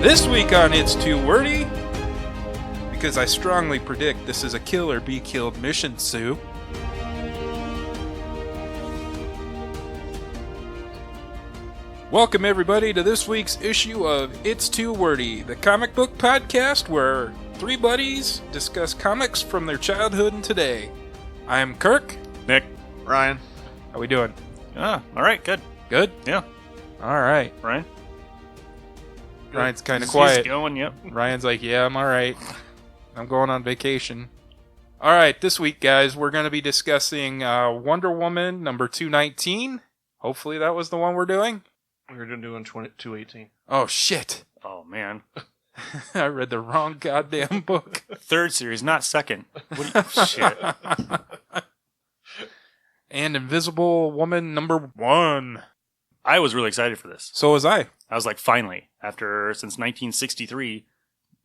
This week on It's Too Wordy, because I strongly predict this is a kill or be killed mission, Sue. Welcome everybody to this week's issue of It's Too Wordy, the comic book podcast where three buddies discuss comics from their childhood and today. I am Kirk. Nick. Ryan. How we doing? All right, good. Good? Yeah. All right. Ryan? Ryan's kind of quiet. He's going, yep. Ryan's like, yeah, I'm all right. I'm going on vacation. All right, this week, guys, we're going to be discussing Wonder Woman number 219. Hopefully that was the one we're doing. We were doing 218. Oh, shit. Oh, man. I read the wrong goddamn book. Third series, not second. Shit. And Invisible Woman number 1. I was really excited for this. So was I. I was like, finally. Since 1963,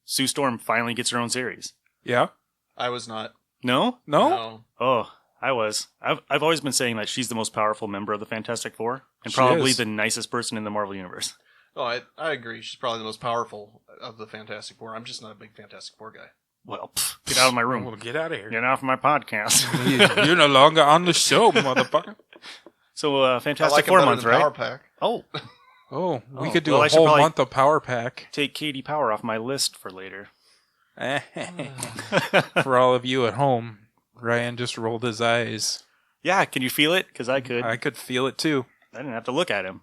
Sue Storm finally gets her own series. Yeah? I was not. No? Oh, I was. I've always been saying that she's the most powerful member of the Fantastic Four, and She probably is. the nicest person in the Marvel Universe. Oh, I agree. She's probably the most powerful of the Fantastic Four. I'm just not a big Fantastic Four guy. Well, get out of my room. Well, get out of here. Get off my podcast. You're no longer on the show, motherfucker. So, Fantastic I like Four it better month, than right? Power Pack. Oh. Oh, we Oh, could do well, I a should whole probably- month of Power Pack. Take Katie Power off my list for later. For all of you at home, Ryan just rolled his eyes. Yeah, can you feel it? Because I could. I could feel it too. I didn't have to look at him.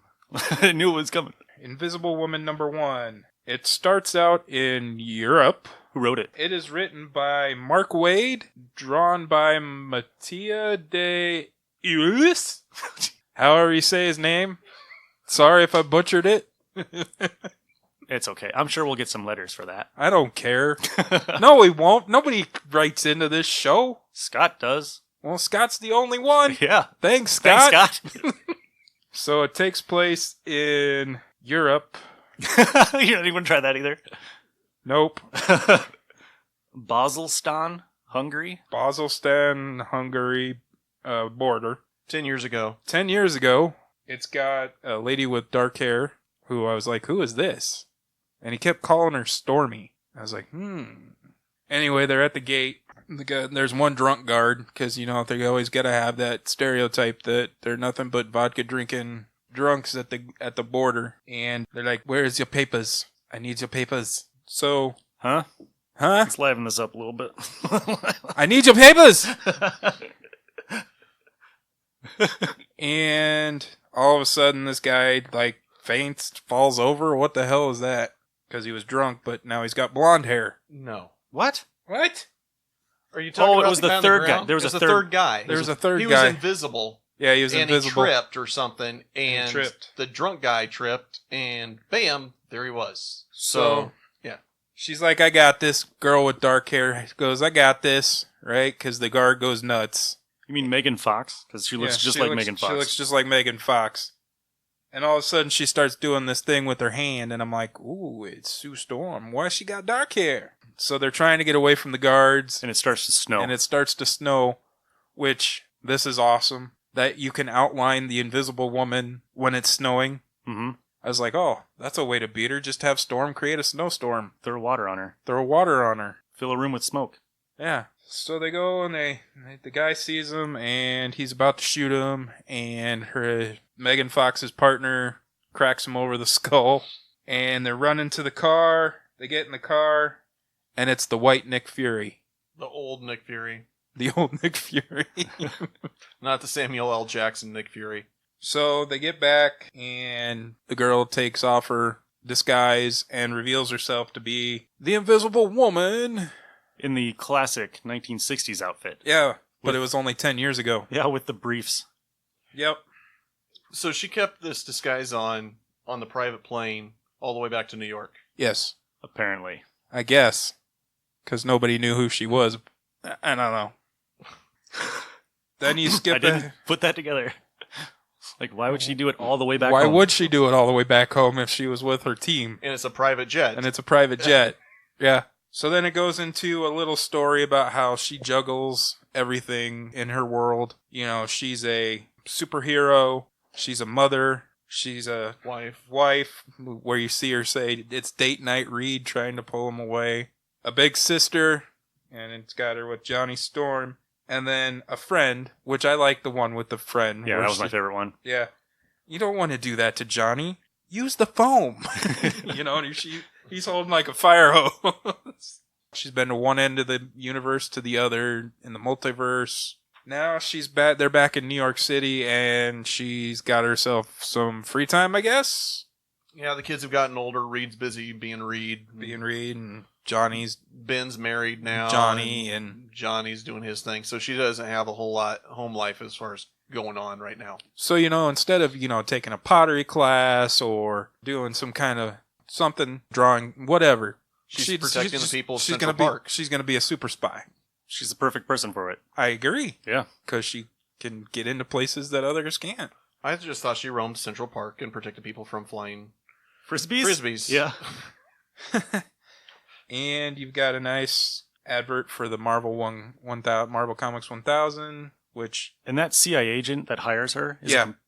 I knew it was coming. Invisible Woman number 1. It starts out in Europe. Who wrote it? It is written by Mark Waid, drawn by Mattia de Ulis. However you say his name. Sorry if I butchered it. It's okay. I'm sure we'll get some letters for that. I don't care. No, we won't. Nobody writes into this show. Scott does. Well, Scott's the only one. Yeah. Thanks, Scott. Thanks, Scott. So it takes place in Europe. You don't even try that either. Nope. Baselstone, Hungary. Baselstone, Hungary border. 10 years ago. 10 years ago, it's got a lady with dark hair who I was like, who is this? And he kept calling her Stormy. I was like, Anyway, they're at the gate. There's one drunk guard, because, you know, they always got to have that stereotype that they're nothing but vodka drinking drunks at the border. And they're like, where's your papers? I need your papers. So, Huh? Let's liven this up a little bit. I need your papers! And all of a sudden, this guy, like, faints, falls over. What the hell is that? Because he was drunk, but now he's got blonde hair. No. What? What? Are you talking Oh, it about was the the guy on third the guy. ground? There was It a the third- third guy. There was a third He guy. was invisible. Yeah, he was and invisible. he tripped or something. And tripped. the drunk guy tripped. And bam, there he was. So, yeah. She's like, I got this. Girl with dark hair goes, I got this. Right? Because the guard goes nuts. You mean Megan Fox? Because she looks just like Megan Fox. She looks just like Megan Fox. And all of a sudden, she starts doing this thing with her hand. And I'm like, ooh, it's Sue Storm. Why she got dark hair? So they're trying to get away from the guards. And it starts to snow. And it starts to snow, which, this is awesome. That you can outline the Invisible Woman when it's snowing. Mm-hmm. I was like, oh, that's a way to beat her. Just have Storm create a snowstorm. Throw water on her. Throw water on her. Fill a room with smoke. Yeah. So they go and the guy sees him and he's about to shoot him. And Megan Fox's partner cracks him over the skull. And they're running to the car. They get in the car. And it's the white Nick Fury. The old Nick Fury. The old Nick Fury. Not the Samuel L. Jackson Nick Fury. So they get back, and the girl takes off her disguise and reveals herself to be the Invisible Woman. In the classic 1960s outfit. Yeah, but it was only 10 years ago. Yeah, with the briefs. Yep. So she kept this disguise on the private plane all the way back to New York. Yes. Apparently. I guess. Because nobody knew who she was. I don't know. Then you skip I didn't put that together. Like, why would she do it all the way back Why home? would she do it all the way back home if she was with her team? And it's a private jet. And it's a private jet. Yeah. So then it goes into a little story about how she juggles everything in her world. You know, she's a superhero. She's a mother. She's a wife. where you see her say it's date night Reed trying to pull him away. A big sister, and it's got her with Johnny Storm. And then a friend, which I like the one with the friend. Yeah, where that was my favorite one. Yeah. You don't want to do that to Johnny. Use the foam. And he's holding like a fire hose. She's been to one end of the universe to the other in the multiverse. Now she's back. They're back in New York City, and she's got herself some free time, I guess. Yeah, the kids have gotten older. Reed's busy being Reed. And Johnny's Ben's married now. Johnny and Johnny's doing his thing. So she doesn't have a whole lot home life as far as going on right now. So, instead of, taking a pottery class or doing some kind of something, drawing, whatever. She's protecting the people of she's Central gonna Park. She's going to be a super spy. She's the perfect person for it. I agree. Yeah. Because she can get into places that others can't. I just thought she roamed Central Park and protected people from flying Frisbees? Yeah. And you've got a nice advert for the Marvel Marvel Comics 1000, which... And that CIA agent that hires her,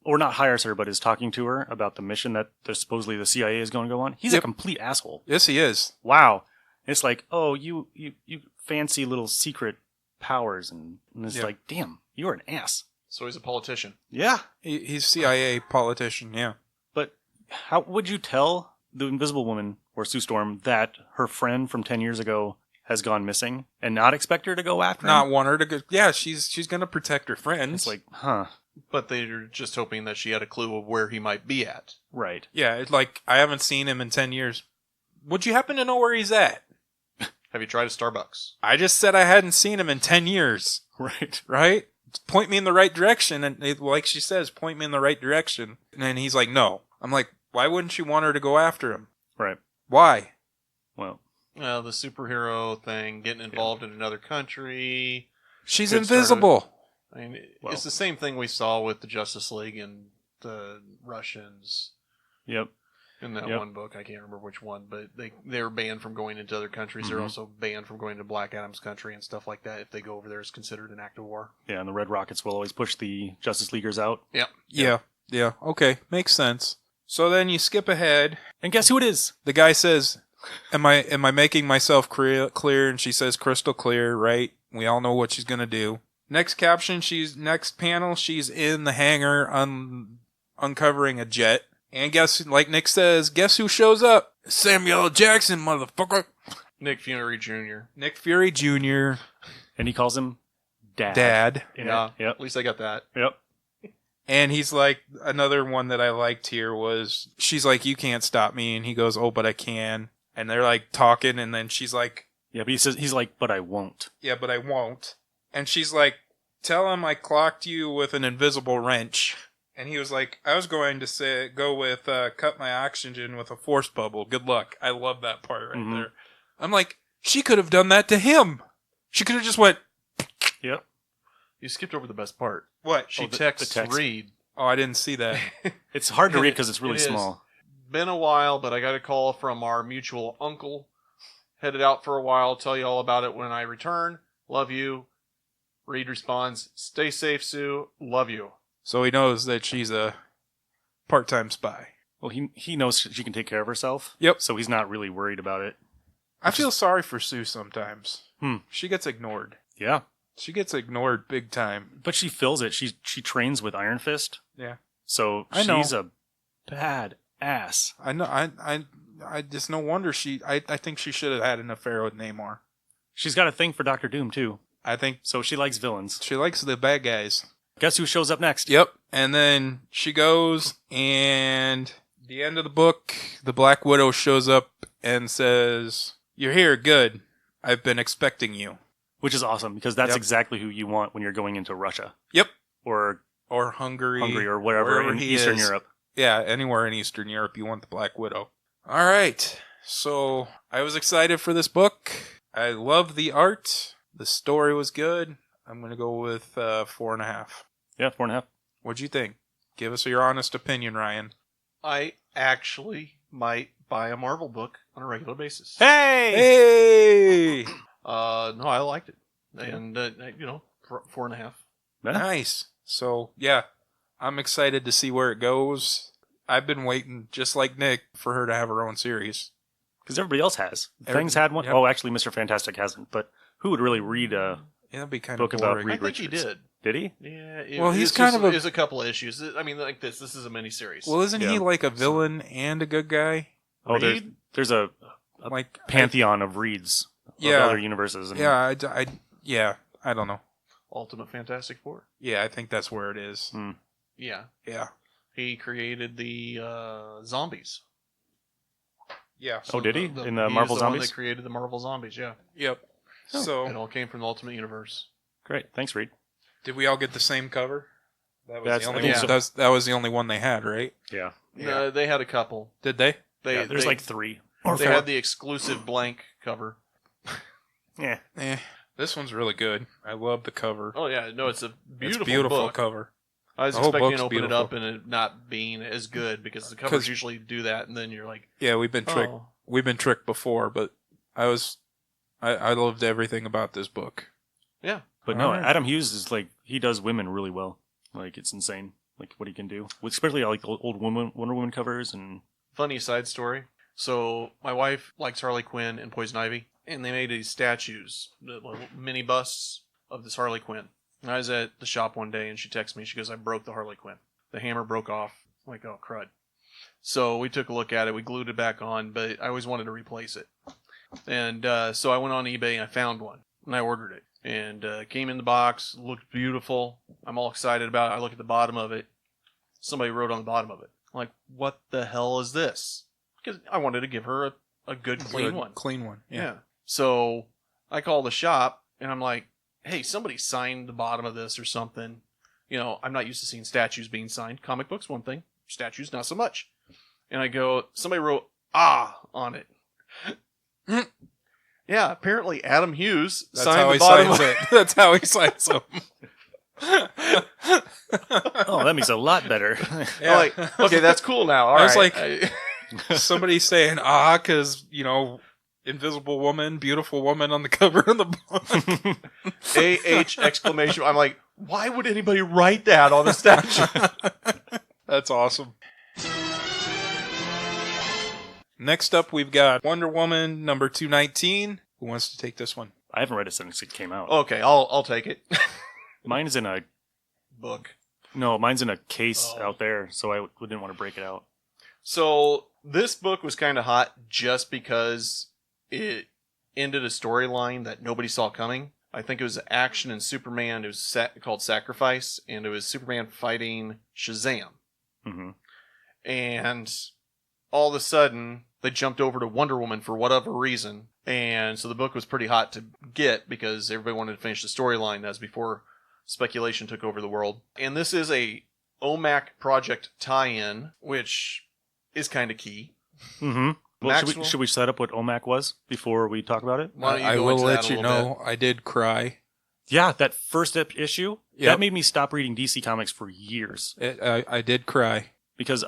or not hires her, but is talking to her about the mission that supposedly the CIA is going to go on. He's a complete asshole. Yes, he is. Wow. It's like, oh, you fancy little secret powers, and it's like, damn, you're an ass. So he's a politician. Yeah. He's CIA politician, yeah. But how would you tell the Invisible Woman or Sue Storm that her friend from 10 years ago has gone missing and not expect her to go after him? Not want her to go. Yeah, she's going to protect her friends. It's like, huh. But they're just hoping that she had a clue of where he might be at. Right. Yeah, it's like, I haven't seen him in 10 years. Would you happen to know where he's at? Have you tried a Starbucks? I just said I hadn't seen him in 10 years. Right. Right? Point me in the right direction. And like she says, point me in the right direction. And then he's like, no. I'm like, why wouldn't you want her to go after him? Right. Why? Well, the superhero thing, getting involved in another country. She's invisible. It's the same thing we saw with the Justice League and the Russians. Yep. In that one book, I can't remember which one, but they were banned from going into other countries. Mm-hmm. They're also banned from going to Black Adam's country and stuff like that. If they go over there, it's considered an act of war. Yeah, and the Red Rockets will always push the Justice Leaguers out. Yep. Yeah. Okay, makes sense. So then you skip ahead, and guess who it is? The guy says, "Am I making myself clear?" And she says, "Crystal clear." Right? We all know what she's gonna do. Next caption, next panel. She's in the hangar, uncovering a jet. And like Nick says, guess who shows up? Samuel L. Jackson, motherfucker. Nick Fury Jr. Nick Fury Jr. And he calls him Dad. Yeah. Yep. At least I got that. Yep. And he's like, another one that I liked here was, she's like, you can't stop me. And he goes, oh, but I can. And they're like talking. And then she's like, yeah, but he's like, but I won't. Yeah, but I won't. And she's like, tell him I clocked you with an invisible wrench. And he was like, I was going to go with cut my oxygen with a force bubble. Good luck. I love that part right there. I'm like, she could have done that to him. She could have just went. Yep. You skipped over the best part. What? She texts Reed. Oh, I didn't see that. It's hard to read because it's really small. Been a while, but I got a call from our mutual uncle. Headed out for a while. Tell you all about it when I return. Love you. Reed responds, stay safe, Sue. Love you. So he knows that she's a part-time spy. Well, he knows she can take care of herself. Yep. So he's not really worried about it. I feel sorry for Sue sometimes. Hmm. She gets ignored. Yeah. She gets ignored big time. But she feels it. She trains with Iron Fist. Yeah. So she's a bad ass. I know. I just no wonder I think she should have had an affair with Namor. She's got a thing for Doctor Doom too. I think so. She likes villains. She likes the bad guys. Guess who shows up next? Yep. And then she goes, and the end of the book, the Black Widow shows up and says, "You're here, good. I've been expecting you." Which is awesome, because that's exactly who you want when you're going into Russia. Yep. Or Hungary or wherever in Eastern Europe. Yeah, anywhere in Eastern Europe, you want the Black Widow. All right. So I was excited for this book. I love the art. The story was good. I'm going to go with 4.5. Yeah, 4.5. What'd you think? Give us your honest opinion, Ryan. I actually might buy a Marvel book on a regular basis. Hey! No, I liked it. And, 4.5. Nice. So, yeah, I'm excited to see where it goes. I've been waiting, just like Nick, for her to have her own series. Because everybody else has. Things had one. Yep. Oh, actually, Mr. Fantastic hasn't. But who would really read a That'd be kind book of about boring. Reed I think he Richards? did. Did he? Yeah. Well, he's kind of there's a couple of issues. I mean, like this. This is a miniseries. Well, isn't he Yeah. like a villain and a good guy? Oh, Reed? there's a Like pantheon of Reeds of Yeah. other universes. And yeah, I don't know. Ultimate Fantastic Four. Yeah, I think that's where it is. Yeah. Yeah. He created the zombies. Yeah. Oh, did he? In the he Marvel is the one Zombies? that created the Marvel Zombies. Yeah. Yep. Oh. It So, all came from the Ultimate Universe. Great. Thanks, Reed. did we all get the same cover? That was That's- the I only think one. so. That was the only one they had, right? Yeah. No, they had a couple. Did they? They There's they, like 3 or they 4. had the exclusive blank cover. Yeah. This one's really good. I love the cover. Oh yeah, no, it's a beautiful, It's a beautiful book. cover. I was The whole expecting to book's open it beautiful. up and it not being as good because the covers 'Cause- usually do that, and then you're like, Yeah, we've been tricked. oh, We've been tricked before, but I loved everything about this book. yeah. But no, Alright. Adam Hughes is like, he does women really well. Like, it's insane. Like, what he can do. Especially like old Wonder Woman covers and... Funny side story. So my wife likes Harley Quinn and Poison Ivy, and they made these statues, the little mini busts of this Harley Quinn. And I was at the shop one day, and she texted me. She goes, "I broke the Harley Quinn. The hammer broke off." I'm like, oh crud. So we took a look at it. We glued it back on, but I always wanted to replace it. And so I went on eBay and I found one, and I ordered it. And it came in the box, looked beautiful. I'm all excited about it. I look at the bottom of it. Somebody wrote on the bottom of it. I'm like, what the hell is this? Because I wanted to give her a good, clean one. Clean one. Yeah. So I call the shop, and I'm like, hey, somebody signed the bottom of this or something. You know, I'm not used to seeing statues being signed. Comic books, one thing. Statues, not so much. And I go, somebody wrote on it. Yeah, apparently Adam Hughes That's signed how the he bottom signs of it. That's how he signs them. Oh, that makes it a lot better. I'm like, okay, that's cool now. All I was right. like- Somebody saying because Invisible Woman, beautiful woman on the cover of the book. AH exclamation. I'm like, why would anybody write that on the statue? That's awesome. Next up, we've got Wonder Woman number 219. Who wants to take this one? I haven't read it since it came out. Okay, I'll take it. Mine is in a... Book. No, mine's in a case Oh. out there, so I didn't want to break it out. So this book was kind of hot just because it ended a storyline that nobody saw coming. I think it was Action and Superman. It was called Sacrifice, and it was Superman fighting Shazam. Mm-hmm. And all of a sudden, they jumped over to Wonder Woman for whatever reason. And so the book was pretty hot to get because everybody wanted to finish the storyline. That was before speculation took over the world. And this is a OMAC project tie-in, which is kind of key. Mm-hmm. Well, Maxwell? should we set up what OMAC was before we talk about it? Why don't you I go will into that let a you little know. I did cry. Yeah, that first issue, Yep. that made me stop reading DC Comics for years. I did cry. Because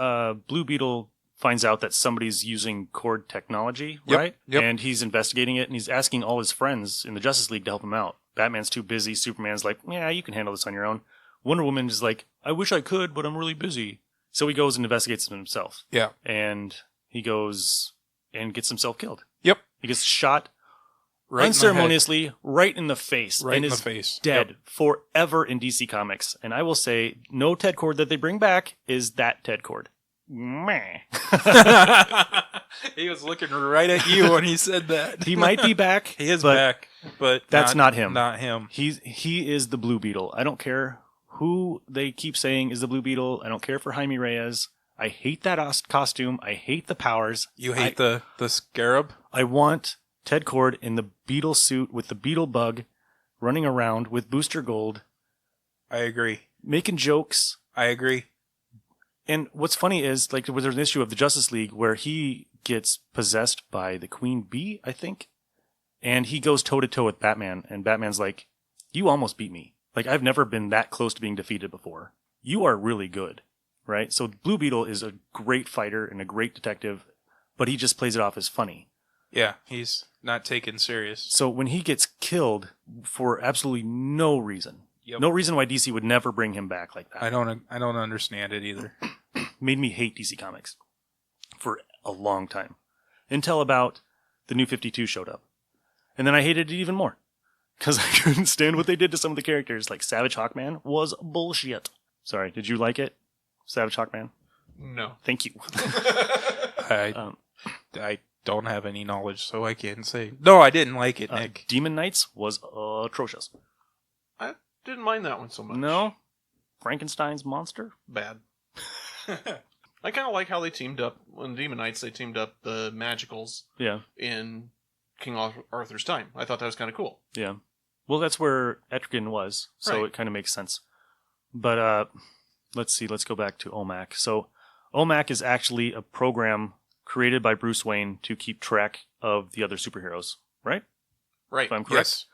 Blue Beetle finds out that somebody's using cord technology, Yep, right? yep. And he's investigating it, and he's asking all his friends in the Justice League to help him out. Batman's too busy. Superman's like, yeah, you can handle this on your own. Wonder Woman is like, I wish I could, but I'm really busy. So he goes and investigates it himself. Yeah. And he goes and gets himself killed. Yep. He gets shot Right unceremoniously right in the face. Right and in the is face. dead Yep. forever in DC Comics. And I will say, no Ted cord that they bring back is that Ted cord. Meh. He was looking right at you when he said that. He might be back. He is but back, but that's not him. Not him. He is the Blue Beetle. I don't care who they keep saying is the Blue Beetle. I don't care for Jaime Reyes. I hate that costume. I hate the powers. You hate the scarab? I want Ted Cord in the Beetle suit with the Beetle bug running around with Booster Gold, I agree. making jokes. I agree. And what's funny is, like, there's an issue of the Justice League where he gets possessed by the Queen Bee, I think. And he goes toe-to-toe with Batman. And Batman's like, you almost beat me. Like, I've never been that close to being defeated before. You are really good, right? So Blue Beetle is a great fighter and a great detective, but he just plays it off as funny. Yeah, he's not taken serious. So when he gets killed for absolutely no reason, Yep. no reason why DC would never bring him back like that. I don't understand it either. made me hate DC Comics for a long time. Until about the New 52 showed up. And then I hated it even more. Because I couldn't stand what they did to some of the characters. Like Savage Hawkman was bullshit. Sorry, did you like it? Savage Hawkman? No. Thank you. I don't have any knowledge, so I can't say. No, I didn't like it, Nick. Demon Knights was atrocious. I didn't mind that one so much. No? Frankenstein's monster? Bad. I kind of like how they teamed up. On Demon Knights, they teamed up the Magicals Yeah. in King Arthur's time. I thought that was kind of cool. Yeah. Well, that's where Etrigan was, so Right. it kind of makes sense. But let's see. Let's go back to OMAC. So OMAC is actually a program created by Bruce Wayne to keep track of the other superheroes, right? Right. If I'm correct. Yes.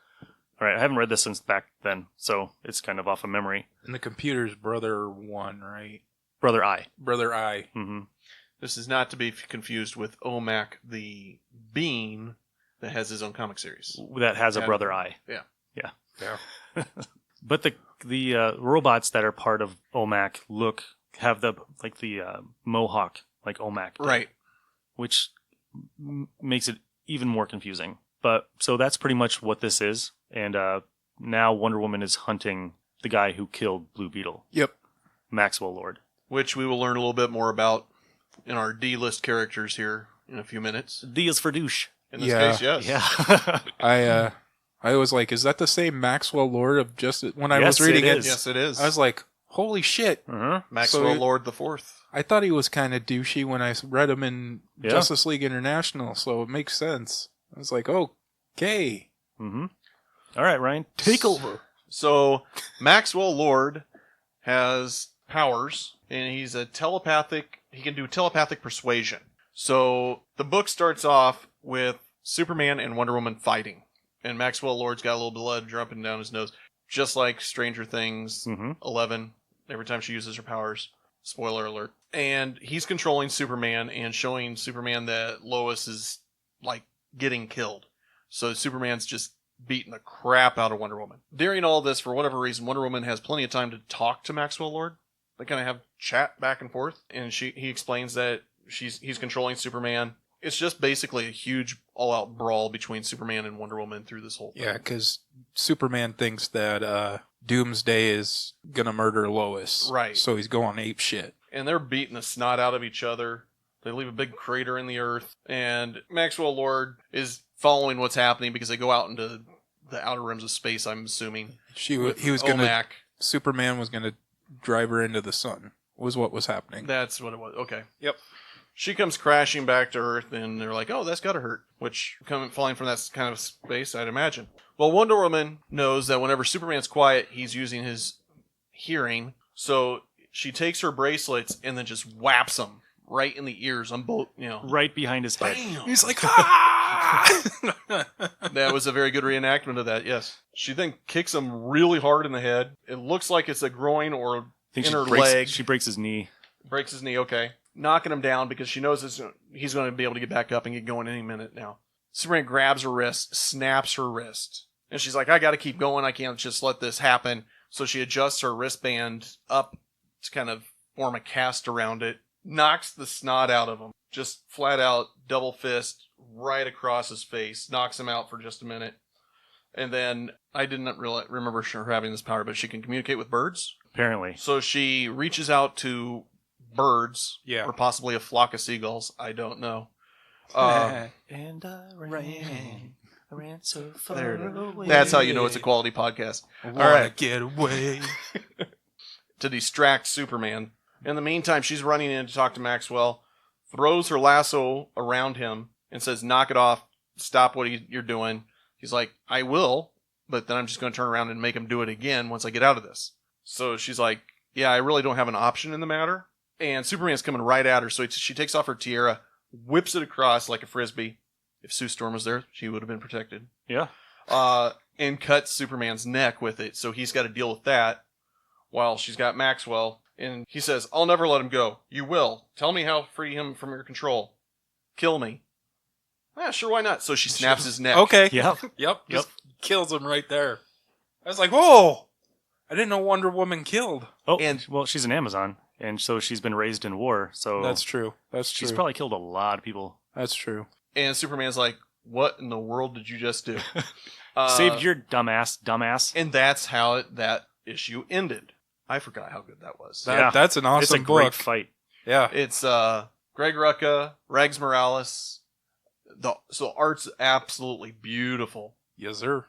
All right. I haven't read this since back then, so it's kind of off of memory. And the computer's brother one, right? Brother I. Brother I. Mm-hmm. This is not to be confused with OMAC, the being that has his own comic series. That has a Yeah. brother I. Yeah. Yeah. Yeah. But the robots that are part of OMAC have the mohawk like OMAC did, Right. which makes it even more confusing. But so that's pretty much what this is, and now Wonder Woman is hunting the guy who killed Blue Beetle, Yep. Maxwell Lord. Which we will learn a little bit more about in our D-list characters here in a few minutes. D is for douche. In this Yeah. case, yes. Yeah. I was like, is that the same Maxwell Lord of Justice? When I Yes, was reading it it, is. Yes, it is. I was like, holy shit. Uh-huh. Maxwell So- Lord the Fourth. I thought he was kind of douchey when I read him in Yeah. Justice League International, so it makes sense. I was like, okay. Mm-hmm. All right, Ryan, take over. So Maxwell Lord has powers, and he's a telepathic. He can do telepathic persuasion. So the book starts off with Superman and Wonder Woman fighting, and Maxwell Lord's got a little blood dropping down his nose, just like Stranger Things Mm-hmm. 11. Every time she uses her powers, spoiler alert. And he's controlling Superman and showing Superman that Lois is like getting killed. So Superman's just beating the crap out of Wonder Woman. During all this, for whatever reason, Wonder Woman has plenty of time to talk to Maxwell Lord. They kind of have chat back and forth, and he explains that he's controlling Superman. It's just basically a huge all-out brawl between Superman and Wonder Woman through this whole thing. Yeah, because Superman thinks that Doomsday is going to murder Lois. Right. So he's going ape shit. And they're beating the snot out of each other. They leave a big crater in the earth, and Maxwell Lord is following what's happening because they go out into the outer rims of space, I'm assuming. He with was going to... OMAC. Superman was going to drive her into the sun, was what was happening. That's what it was. Okay. Yep. She comes crashing back to Earth, and they're like, oh, that's gotta hurt. Which, falling from that kind of space, I'd imagine. Well, Wonder Woman knows that whenever Superman's quiet, he's using his hearing. So she takes her bracelets and then just whaps them right in the ears on both, Right behind his head. Bam! He's like, ah! That was a very good reenactment of that, yes. She then kicks him really hard in the head. It looks like it's a groin or I think inner she breaks, leg. She breaks his knee. Breaks his knee, okay. Knocking him down because she knows he's going to be able to get back up and get going any minute now. Superman grabs her wrist, snaps her wrist. And she's like, I got to keep going. I can't just let this happen. So she adjusts her wristband up to kind of form a cast around it. Knocks the snot out of him. Just flat out double fist right across his face. Knocks him out for just a minute. And then I didn't remember her having this power, but she can communicate with birds. Apparently. So she reaches out to birds, Yeah. or possibly a flock of seagulls. I don't know. And I ran so far There it is. away. That's how you know it's a quality podcast. I All wanna right. get away. To distract Superman. In the meantime, she's running in to talk to Maxwell, throws her lasso around him, and says, knock it off, stop what you're doing. He's like, I will, but then I'm just going to turn around and make him do it again once I get out of this. So she's like, yeah, I really don't have an option in the matter. And Superman's coming right at her, so she takes off her tiara, whips it across like a frisbee. If Sue Storm was there, she would have been protected. Yeah. And cuts Superman's neck with it, so he's got to deal with that while she's got Maxwell. And he says, I'll never let him go. You will. Tell me how to free him from your control. Kill me. Yeah, sure, why not? So she snaps his neck. Okay. Yeah. Yep. Just kills him right there. I was like, whoa! I didn't know Wonder Woman killed. Oh, And- well, she's an Amazon. And so she's been raised in war. So That's true. she's probably killed a lot of people. That's true. And Superman's like, what in the world did you just do? Saved your dumbass. And that's how that issue ended. I forgot how good that was. That's an awesome It's a book. great fight. Yeah. It's Greg Rucka, Rags Morales. So art's absolutely beautiful. Yes, sir.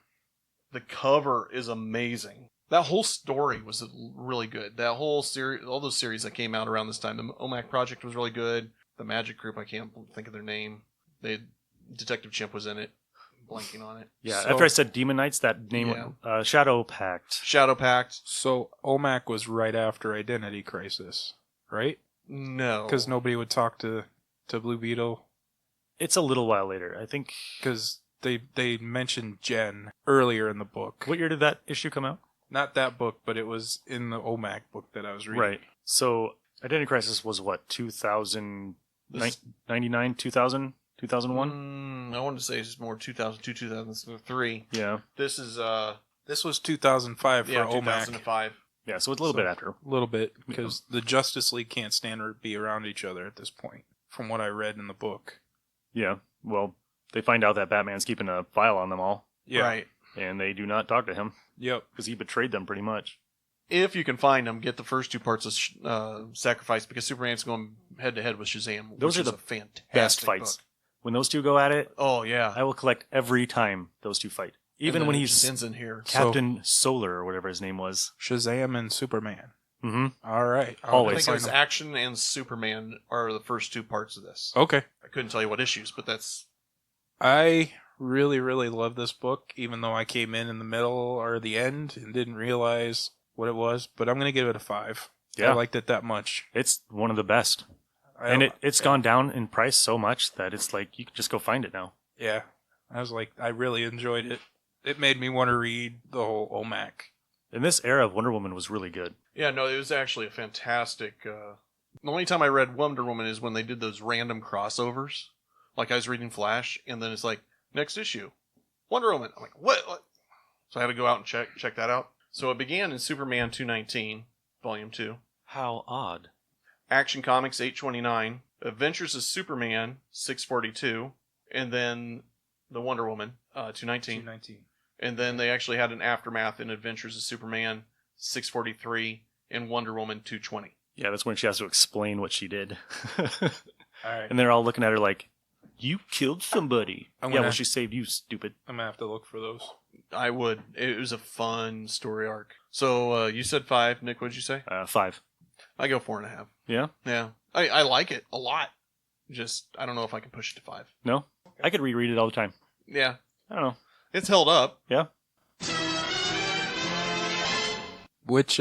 The cover is amazing. That whole story was really good. That whole series, all those series that came out around this time. The OMAC Project was really good. The Magic Group, I can't think of their name. Detective Chimp was in it. I'm blanking on it. Yeah, So- after I said Demon Knights, that name, Shadow Pact. Shadow Pact. So OMAC was right after Identity Crisis, right? No. Because nobody would talk to Blue Beetle. It's a little while later. I think. Because they mentioned Jen earlier in the book. What year did that issue come out? Not that book, but it was in the OMAC book that I was reading. Right. So Identity Crisis was what, 99, 2000, 2001? I wanted to say it's more 2002, 2003. Yeah. This is This was 2005 for yeah, OMAC. 2005. Yeah, so it's a little bit after. A little bit, because the Justice League can't stand or be around each other at this point, from what I read in the book. Yeah, well, they find out that Batman's keeping a file on them all, Yeah. Right. and they do not talk to him, Yep. because he betrayed them pretty much. If you can find them, get the first two parts of Sacrifice, because Superman's going head to head with Shazam. Those which are is the a fantastic Best fights. book. When those two go at it, Oh yeah. I will collect every time those two fight. Even And when then it he's just ends in here. Captain Solar or whatever his name was. Shazam and Superman. Mm-hmm. All right. I Always. think it was Action and Superman are the first two parts of this. Okay. I couldn't tell you what issues, but that's I really, really love this book, even though I came in the middle or the end and didn't realize what it was. But I'm going to give it a 5. Yeah. I liked it that much. It's one of the best. And it's gone down in price so much that it's like you can just go find it now. Yeah. I was like, I really enjoyed it. It made me want to read the whole OMAC. And this era of Wonder Woman was really good. yeah. No, it was actually a fantastic. The only time I read Wonder Woman is when they did those random crossovers. Like I was reading Flash, and then it's like next issue, Wonder Woman. I'm like, what? So I had to go out and check that out. So it began in Superman 219, Volume 2. How odd. Action Comics 829, Adventures of Superman 642, and then the Wonder Woman 219. 219. And then they actually had an aftermath in Adventures of Superman 643 and Wonder Woman 220. Yeah, that's when she has to explain what she did. All right. And they're all looking at her like, you killed somebody. I'm Yeah, gonna- well, she saved you, stupid. I'm going to have to look for those. I would. It was a fun story arc. So you said 5. Nick, what did you say? 5. I go 4.5. Yeah? Yeah. I like it a lot. Just, I don't know if I can push it to 5. No? I could reread it all the time. Yeah. I don't know. It's held up. Yeah? Which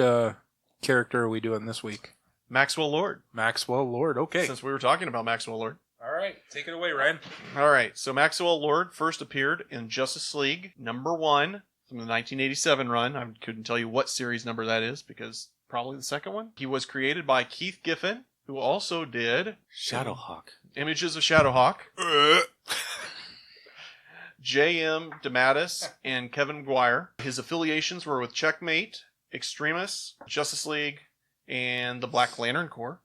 character are we doing this week? Maxwell Lord. Maxwell Lord. Okay. Since we were talking about Maxwell Lord. All right. Take it away, Ryan. All right. So Maxwell Lord first appeared in Justice League #1 from the 1987 run. I couldn't tell you what series number that is because probably the second one. He was created by Keith Giffen, who also did Shadowhawk. Images of Shadowhawk. J.M. DeMatteis and Kevin Maguire. His affiliations were with Checkmate, Extremis, Justice League, and the Black Lantern Corps.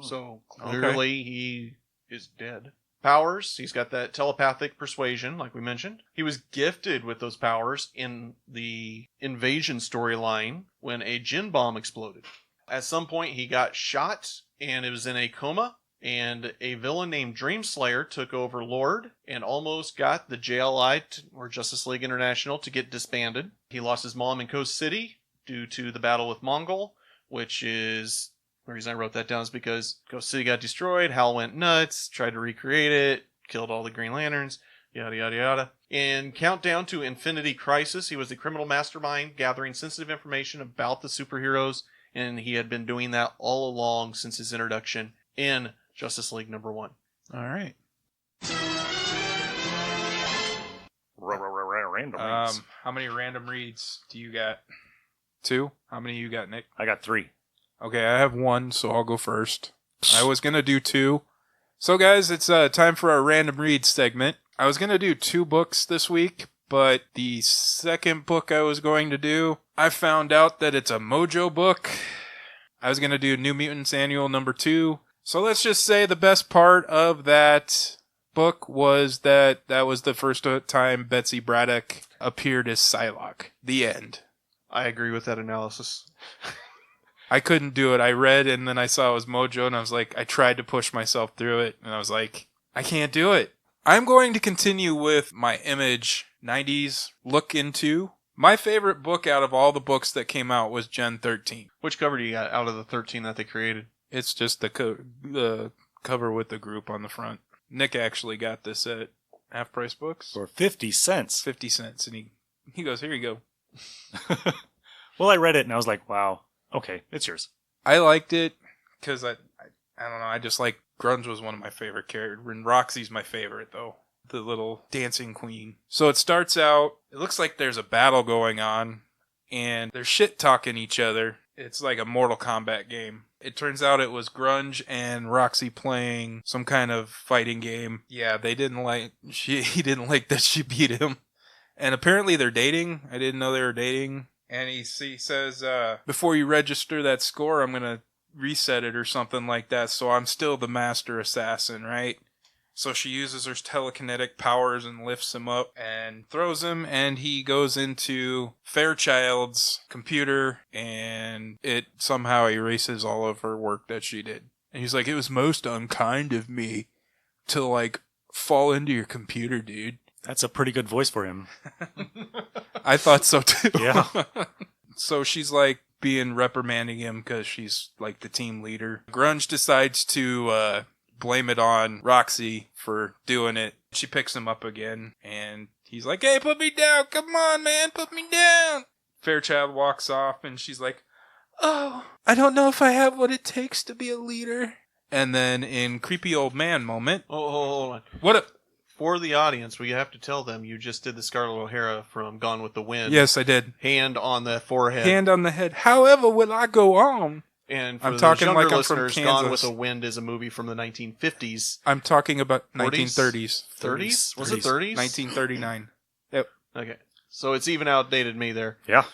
So clearly he is dead. Powers, he's got that telepathic persuasion, like we mentioned. He was gifted with those powers in the Invasion storyline when a gin bomb exploded. At some point, he got shot and it was in a coma. And a villain named Dreamslayer took over Lord and almost got the JLI, or Justice League International, to get disbanded. He lost his mom in Coast City due to the battle with Mongol, which is... The reason I wrote that down is because Coast City got destroyed, Hal went nuts, tried to recreate it, killed all the Green Lanterns, yada yada yada. In Countdown to Infinity Crisis, he was the criminal mastermind gathering sensitive information about the superheroes, and he had been doing that all along since his introduction in Justice League #1. All right. Random reads. How many random reads do you got? 2? How many you got, Nick? I got 3. Okay, I have 1, so I'll go first. I was going to do 2. So, guys, it's time for our random read segment. I was going to do 2 books this week, but the second book I was going to do, I found out that it's a Mojo book. I was going to do New Mutants Annual number 2. So let's just say the best part of that book was that was the first time Betsy Braddock appeared as Psylocke. The end. I agree with that analysis. I couldn't do it. I read and then I saw it was Mojo and I was like, I tried to push myself through it and I was like, I can't do it. I'm going to continue with my Image 90s look into. My favorite book out of all the books that came out was Gen 13. Which cover do you got out of the 13 that they created? It's just the cover with the group on the front. Nick actually got this at Half Price Books. For 50 cents. 50 cents. And he goes, here you go. Well, I read it and I was like, wow, okay, it's yours. I liked it because I don't know, I just like Grunge was one of my favorite characters. And Roxy's my favorite, though. The little dancing queen. So it starts out, it looks like there's a battle going on, and they're shit-talking each other. It's like a Mortal Kombat game. It turns out it was Grunge and Roxy playing some kind of fighting game. Yeah, he didn't like that she beat him. And apparently they're dating. I didn't know they were dating. And he says, before you register that score, I'm going to reset it or something like that, so I'm still the master assassin, right? So she uses her telekinetic powers and lifts him up and throws him, and he goes into Fairchild's computer, and it somehow erases all of her work that she did. And he's like, it was most unkind of me to, like, fall into your computer, dude. That's a pretty good voice for him. I thought so, too. Yeah. So she's, like, being reprimanding him because she's, like, the team leader. Grunge decides to, blame it on Roxy for doing it. She picks him up again, and he's like, hey, put me down. Come on, man, put me down. Fairchild walks off, and she's like, oh, I don't know if I have what it takes to be a leader. And then in creepy old man moment. Oh, hold on. What? For the audience, we have to tell them you just did the Scarlet O'Hara from Gone with the Wind. Yes, I did. Hand on the forehead. Hand on the head. However will I go on? And for I'm the talking younger like I'm from listeners, Gone Kansas. with the Wind is a movie from the 1950s. I'm talking about 40s? 1930s. 30s? Was it 30s? 1939. Yep. Okay. So it's even outdated me there. Yeah.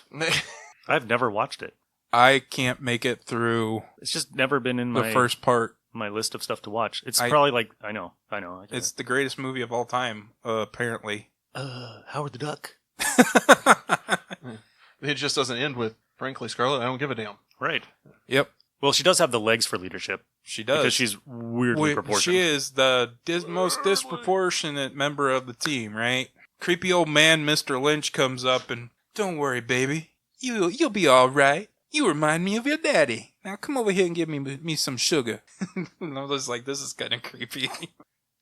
I've never watched it. I can't make it through It's just never been in the first part. my list of stuff to watch. It's probably like, I know. It's the greatest movie of all time, apparently. Howard the Duck. It just doesn't end with, frankly, Scarlet, I don't give a damn. Right. Yep. Well, she does have the legs for leadership. She does. Because she's weirdly proportioned. She is the most disproportionate member of the team, right? Creepy old man Mr. Lynch comes up and, don't worry, baby. You'll be all right. You remind me of your daddy. Now come over here and give me some sugar. And I was like, this is kind of creepy.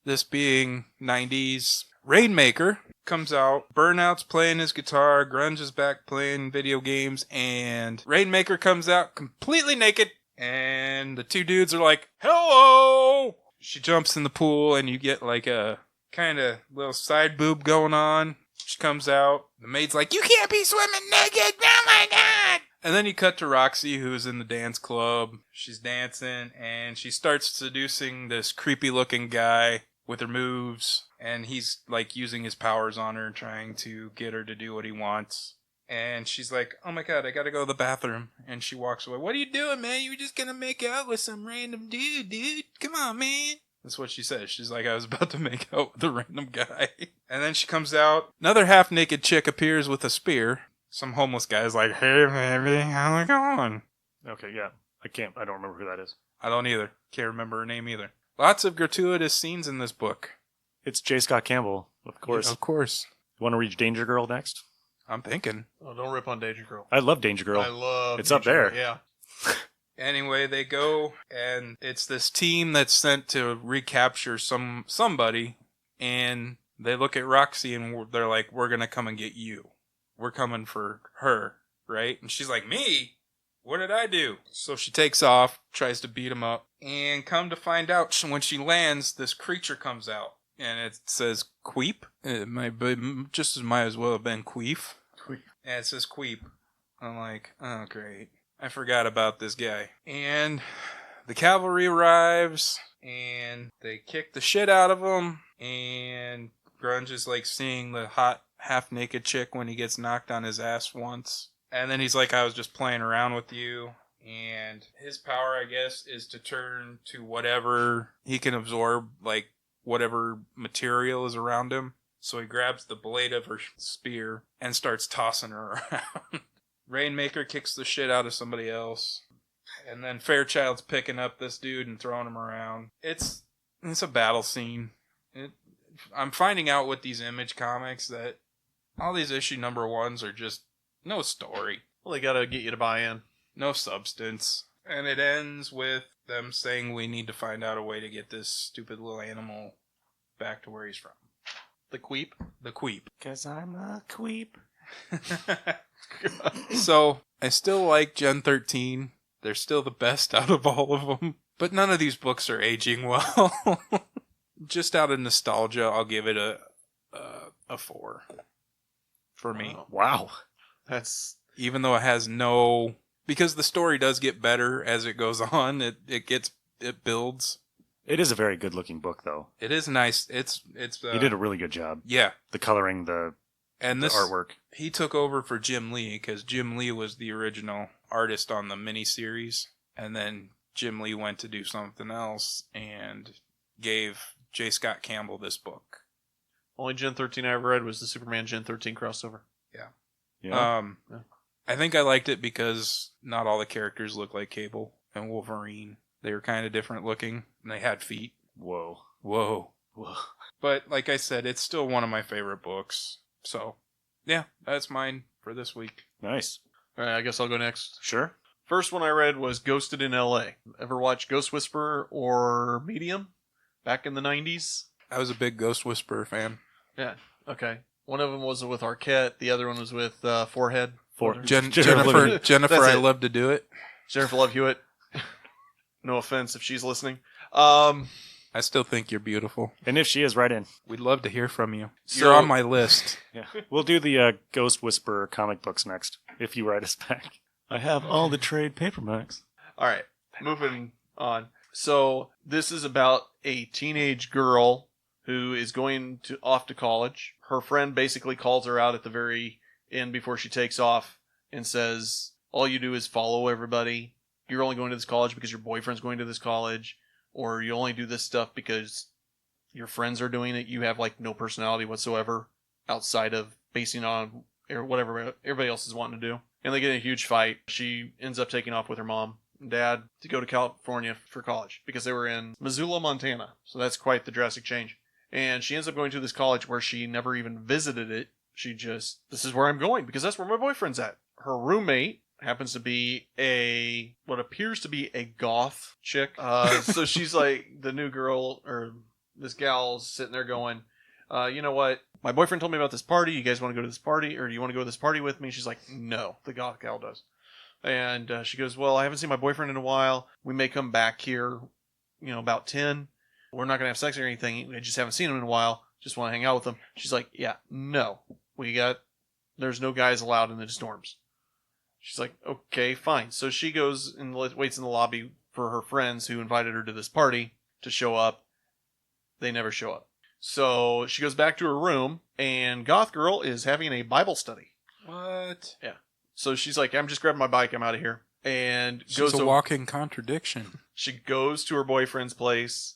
This being 90s, Rainmaker comes out. Burnout's playing his guitar. Grunge is back playing video games. And Rainmaker comes out completely naked. And the two dudes are like, hello! She jumps in the pool and you get like a kind of little side boob going on. She comes out. The maid's like, you can't be swimming naked! Oh my god! And then you cut to Roxy, who's in the dance club. She's dancing, and she starts seducing this creepy-looking guy with her moves. And he's, like, using his powers on her, trying to get her to do what he wants. And she's like, oh my god, I gotta go to the bathroom. And she walks away. What are you doing, man? You were just gonna make out with some random dude. Come on, man. That's what she says. She's like, I was about to make out with a random guy. And then she comes out. Another half-naked chick appears with a spear. Some homeless guy's like, hey, baby, how's it going? Okay, yeah. I don't remember who that is. I don't either. Can't remember her name either. Lots of gratuitous scenes in this book. It's J. Scott Campbell, of course. Yeah, of course. You want to read Danger Girl next? I'm thinking. Oh, don't rip on Danger Girl. I love Danger Girl. I love It's Danger up there. Girl, yeah. Anyway, they go, and it's this team that's sent to recapture somebody, and they look at Roxy, and they're like, we're going to come and get you. We're coming for her, right? And she's like, me? What did I do? So she takes off, tries to beat him up, and come to find out, when she lands, this creature comes out, and it says Queep. It might as well have been Queef. Queef. And it says Queep. I'm like, oh, great. I forgot about this guy. And the cavalry arrives, and they kick the shit out of him, and Grunge is like seeing the hot half-naked chick when he gets knocked on his ass once. And then he's like, I was just playing around with you. And his power, I guess, is to turn to whatever he can absorb, like whatever material is around him. So he grabs the blade of her spear and starts tossing her around. Rainmaker kicks the shit out of somebody else. And then Fairchild's picking up this dude and throwing him around. It's a battle scene. I'm finding out with these Image comics that all these issue number ones are just no story. Well, they gotta get you to buy in. No substance. And it ends with them saying we need to find out a way to get this stupid little animal back to where he's from. The Queep. The Queep. 'Cause I'm a queep. So, I still like Gen 13. They're still the best out of all of them. But none of these books are aging well. Just out of nostalgia, I'll give it a 4. For me. Wow. That's... Even though it has no... Because the story does get better as it goes on. It builds. It is a very good looking book, though. It is nice. It's He did a really good job. Yeah. The coloring, the artwork. He took over for Jim Lee because Jim Lee was the original artist on the miniseries. And then Jim Lee went to do something else and gave J. Scott Campbell this book. Only Gen 13 I ever read was the Superman Gen 13 crossover. Yeah. Yeah. I think I liked it because not all the characters look like Cable and Wolverine. They were kind of different looking, and they had feet. Whoa. But like I said, it's still one of my favorite books. So, yeah, that's mine for this week. Nice. All right, I guess I'll go next. Sure. First one I read was Ghosted in L.A. Ever watch Ghost Whisperer or Medium back in the 90s? I was a big Ghost Whisperer fan. Yeah, okay. One of them was with Arquette. The other one was with Forehead. Jennifer, That's I it. love to do it. Jennifer Love Hewitt. No offense if she's listening. I still think you're beautiful. And if she is, right in. We'd love to hear from you. So- You're on my list. Yeah. We'll do the Ghost Whisperer comic books next, if you write us back. I have all the trade paperbacks. All right, moving on. So this is about a teenage girl who is going off to college. Her friend basically calls her out at the very end before she takes off and says, all you do is follow everybody. You're only going to this college because your boyfriend's going to this college, or you only do this stuff because your friends are doing it. You have like no personality whatsoever outside of basing on whatever everybody else is wanting to do. And they get in a huge fight. She ends up taking off with her mom and dad to go to California for college because they were in Missoula, Montana. So that's quite the drastic change. And she ends up going to this college where she never even visited it. She just, this is where I'm going because that's where my boyfriend's at. Her roommate happens to be what appears to be a goth chick. So she's like the new girl, or this gal's sitting there going, you know what? My boyfriend told me about this party. You guys want to go to this party, or do you want to go to this party with me? She's like, no, the goth gal does. And she goes, well, I haven't seen my boyfriend in a while. We may come back here, about 10. We're not going to have sex or anything. I just haven't seen him in a while. Just want to hang out with him. She's like, yeah, no. There's no guys allowed in the dorms. She's like, okay, fine. So she goes and waits in the lobby for her friends who invited her to this party to show up. They never show up. So she goes back to her room, and Goth Girl is having a Bible study. What? Yeah. So she's like, I'm just grabbing my bike. I'm out of here. And She's a walking contradiction. She goes to her boyfriend's place,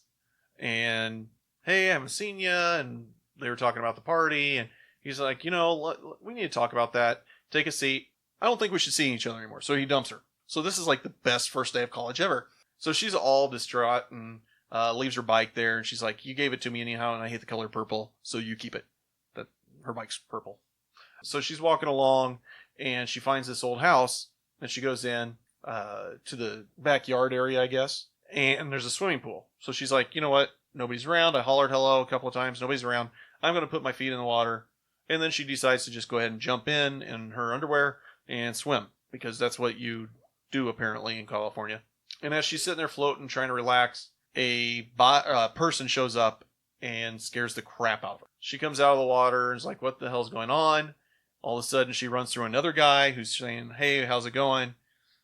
and, hey, I haven't seen you. And they were talking about the party, and he's like, we need to talk about that. Take a seat. I don't think we should see each other anymore. So he dumps her. So this is like the best first day of college ever. So she's all distraught and leaves her bike there. And she's like, you gave it to me anyhow, and I hate the color purple, so you keep it. Her bike's purple. So she's walking along, and she finds this old house, and she goes in to the backyard area, I guess. And there's a swimming pool. So she's like, you know what? Nobody's around. I hollered hello a couple of times. Nobody's around. I'm going to put my feet in the water. And then she decides to just go ahead and jump in her underwear and swim, because that's what you do apparently in California. And as she's sitting there floating, trying to relax, a person shows up and scares the crap out of her. She comes out of the water and is like, what the hell's going on? All of a sudden, she runs through another guy who's saying, hey, how's it going?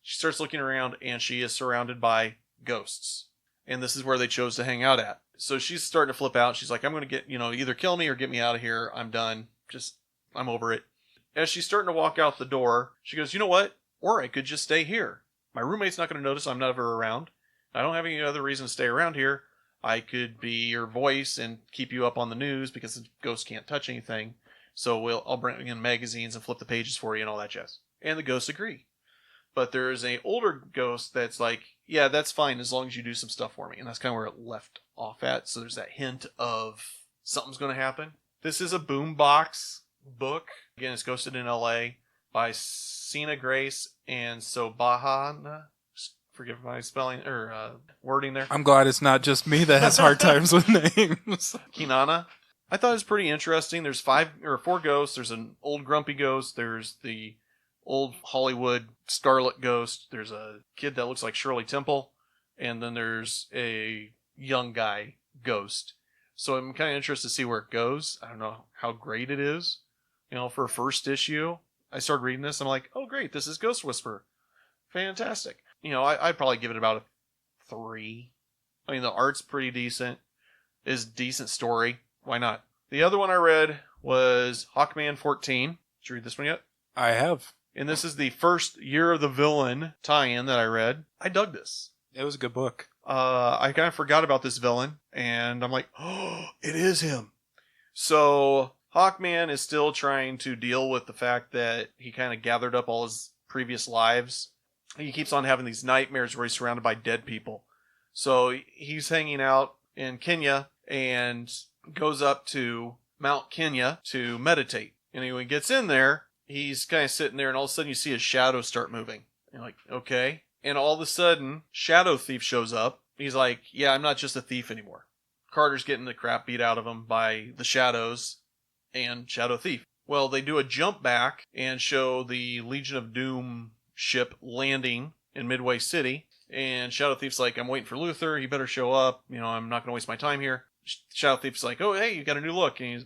She starts looking around, and she is surrounded by ghosts. And this is where they chose to hang out at. So she's starting to flip out. She's like, I'm going to get, either kill me or get me out of here. I'm done. I'm over it. As she's starting to walk out the door, she goes, you know what? Or I could just stay here. My roommate's not going to notice I'm never around. I don't have any other reason to stay around here. I could be your voice and keep you up on the news because the ghosts can't touch anything. So I'll bring in magazines and flip the pages for you and all that jazz. And the ghosts agree. But there's an older ghost that's like, yeah, that's fine as long as you do some stuff for me. And that's kind of where it left off at. So there's that hint of something's going to happen. This is a boombox book. Again, it's ghosted in L.A. by Sina Grace and Sobahana. Forgive my spelling or wording there. I'm glad it's not just me that has hard times with names. Kinana. I thought it was pretty interesting. There's 5 or 4 ghosts. There's an old grumpy ghost. There's the old Hollywood Scarlet ghost. There's a kid that looks like Shirley Temple. And then there's a young guy ghost. So I'm kind of interested to see where it goes. I don't know how great it is. You know, for a first issue, I started reading this. I'm like, oh, great. This is Ghost Whisperer. Fantastic. You know, I'd probably give it about a 3. I mean, the art's pretty decent. It's a decent story. Why not? The other one I read was Hawkman 14. Did you read this one yet? I have. And this is the first Year of the Villain tie-in that I read. I dug this. It was a good book. I kind of forgot about this villain, and I'm like, oh, it is him. So Hawkman is still trying to deal with the fact that he kind of gathered up all his previous lives. He keeps on having these nightmares where he's surrounded by dead people. So he's hanging out in Kenya and goes up to Mount Kenya to meditate. And when he gets in there, he's kind of sitting there, and all of a sudden you see his shadow start moving. You're like, okay. And all of a sudden, Shadow Thief shows up. He's like, yeah, I'm not just a thief anymore. Carter's getting the crap beat out of him by the Shadows and Shadow Thief. Well, they do a jump back and show the Legion of Doom ship landing in Midway City. And Shadow Thief's like, I'm waiting for Luther. He better show up. You know, I'm not going to waste my time here. Shadow Thief's like, oh, hey, you got a new look. And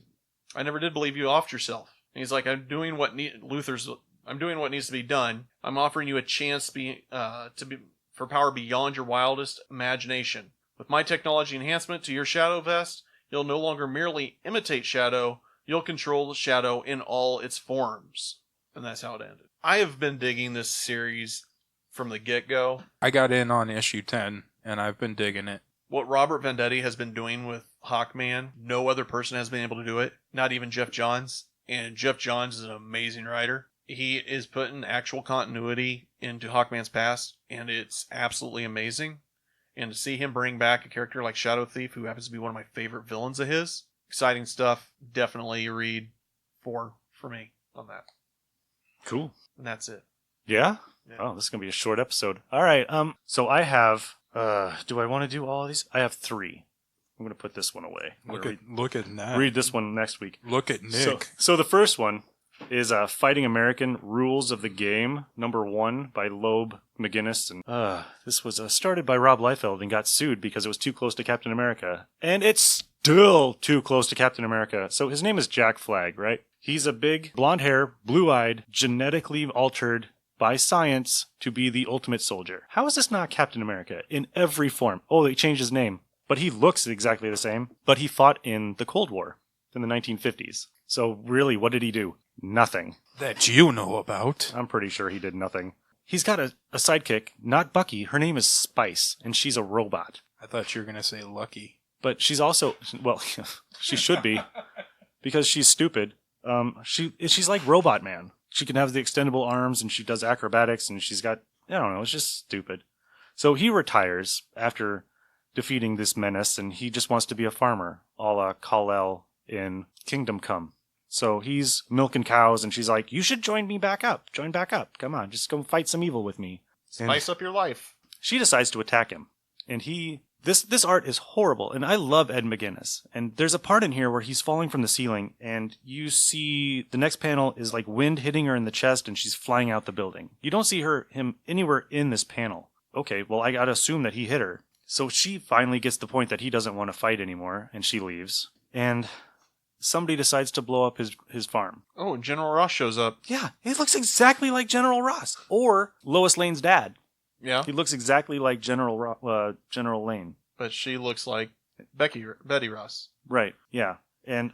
I never did believe you offed yourself. And he's like, I'm doing what needs to be done. I'm offering you a chance for power beyond your wildest imagination. With my technology enhancement to your Shadow Vest, you'll no longer merely imitate Shadow, you'll control the Shadow in all its forms. And that's how it ended. I have been digging this series from the get-go. I got in on issue 10, and I've been digging it. What Robert Venditti has been doing with Hawkman, no other person has been able to do it. Not even Jeff Johns. And Jeff Johns is an amazing writer. He is putting actual continuity into Hawkman's past, and it's absolutely amazing. And to see him bring back a character like Shadow Thief, who happens to be one of my favorite villains of his, exciting stuff. Definitely read 4 for me on that. Cool. And that's it. Yeah? Yeah. Oh, this is going to be a short episode. All right. So I have, do I want to do all of these? I have 3. I'm going to put this one away. Look at that. Read this one next week. Look at Nick. So the first one is Fighting American Rules of the Game, #1 by Loeb McGinnis. And this was started by Rob Liefeld and got sued because it was too close to Captain America. And it's still too close to Captain America. So his name is Jack Flag, right? He's a big, blonde hair, blue-eyed, genetically altered by science to be the ultimate soldier. How is this not Captain America in every form? Oh, they changed his name. But he looks exactly the same. But he fought in the Cold War in the 1950s. So really, what did he do? Nothing. That you know about. I'm pretty sure he did nothing. He's got a sidekick, not Bucky. Her name is Spice, and she's a robot. I thought you were going to say Lucky. But she's also, well, she should be, because she's stupid. She's like Robot Man. She can have the extendable arms, and she does acrobatics, and she's got, I don't know, it's just stupid. So he retires after defeating this menace, and he just wants to be a farmer, a la Kal-El in Kingdom Come. So he's milking cows, and she's like, you should join me back up. Join back up. Come on, just go fight some evil with me. Spice up your life. She decides to attack him. And this art is horrible, and I love Ed McGuinness. And there's a part in here where he's falling from the ceiling, and you see the next panel is like wind hitting her in the chest, and she's flying out the building. You don't see him anywhere in this panel. Okay, well, I gotta assume that he hit her. So she finally gets the point that he doesn't want to fight anymore, and she leaves. And somebody decides to blow up his farm. Oh, and General Ross shows up. Yeah, he looks exactly like General Ross. Or Lois Lane's dad. Yeah. He looks exactly like General Lane. But she looks like Betty Ross. Right, yeah. And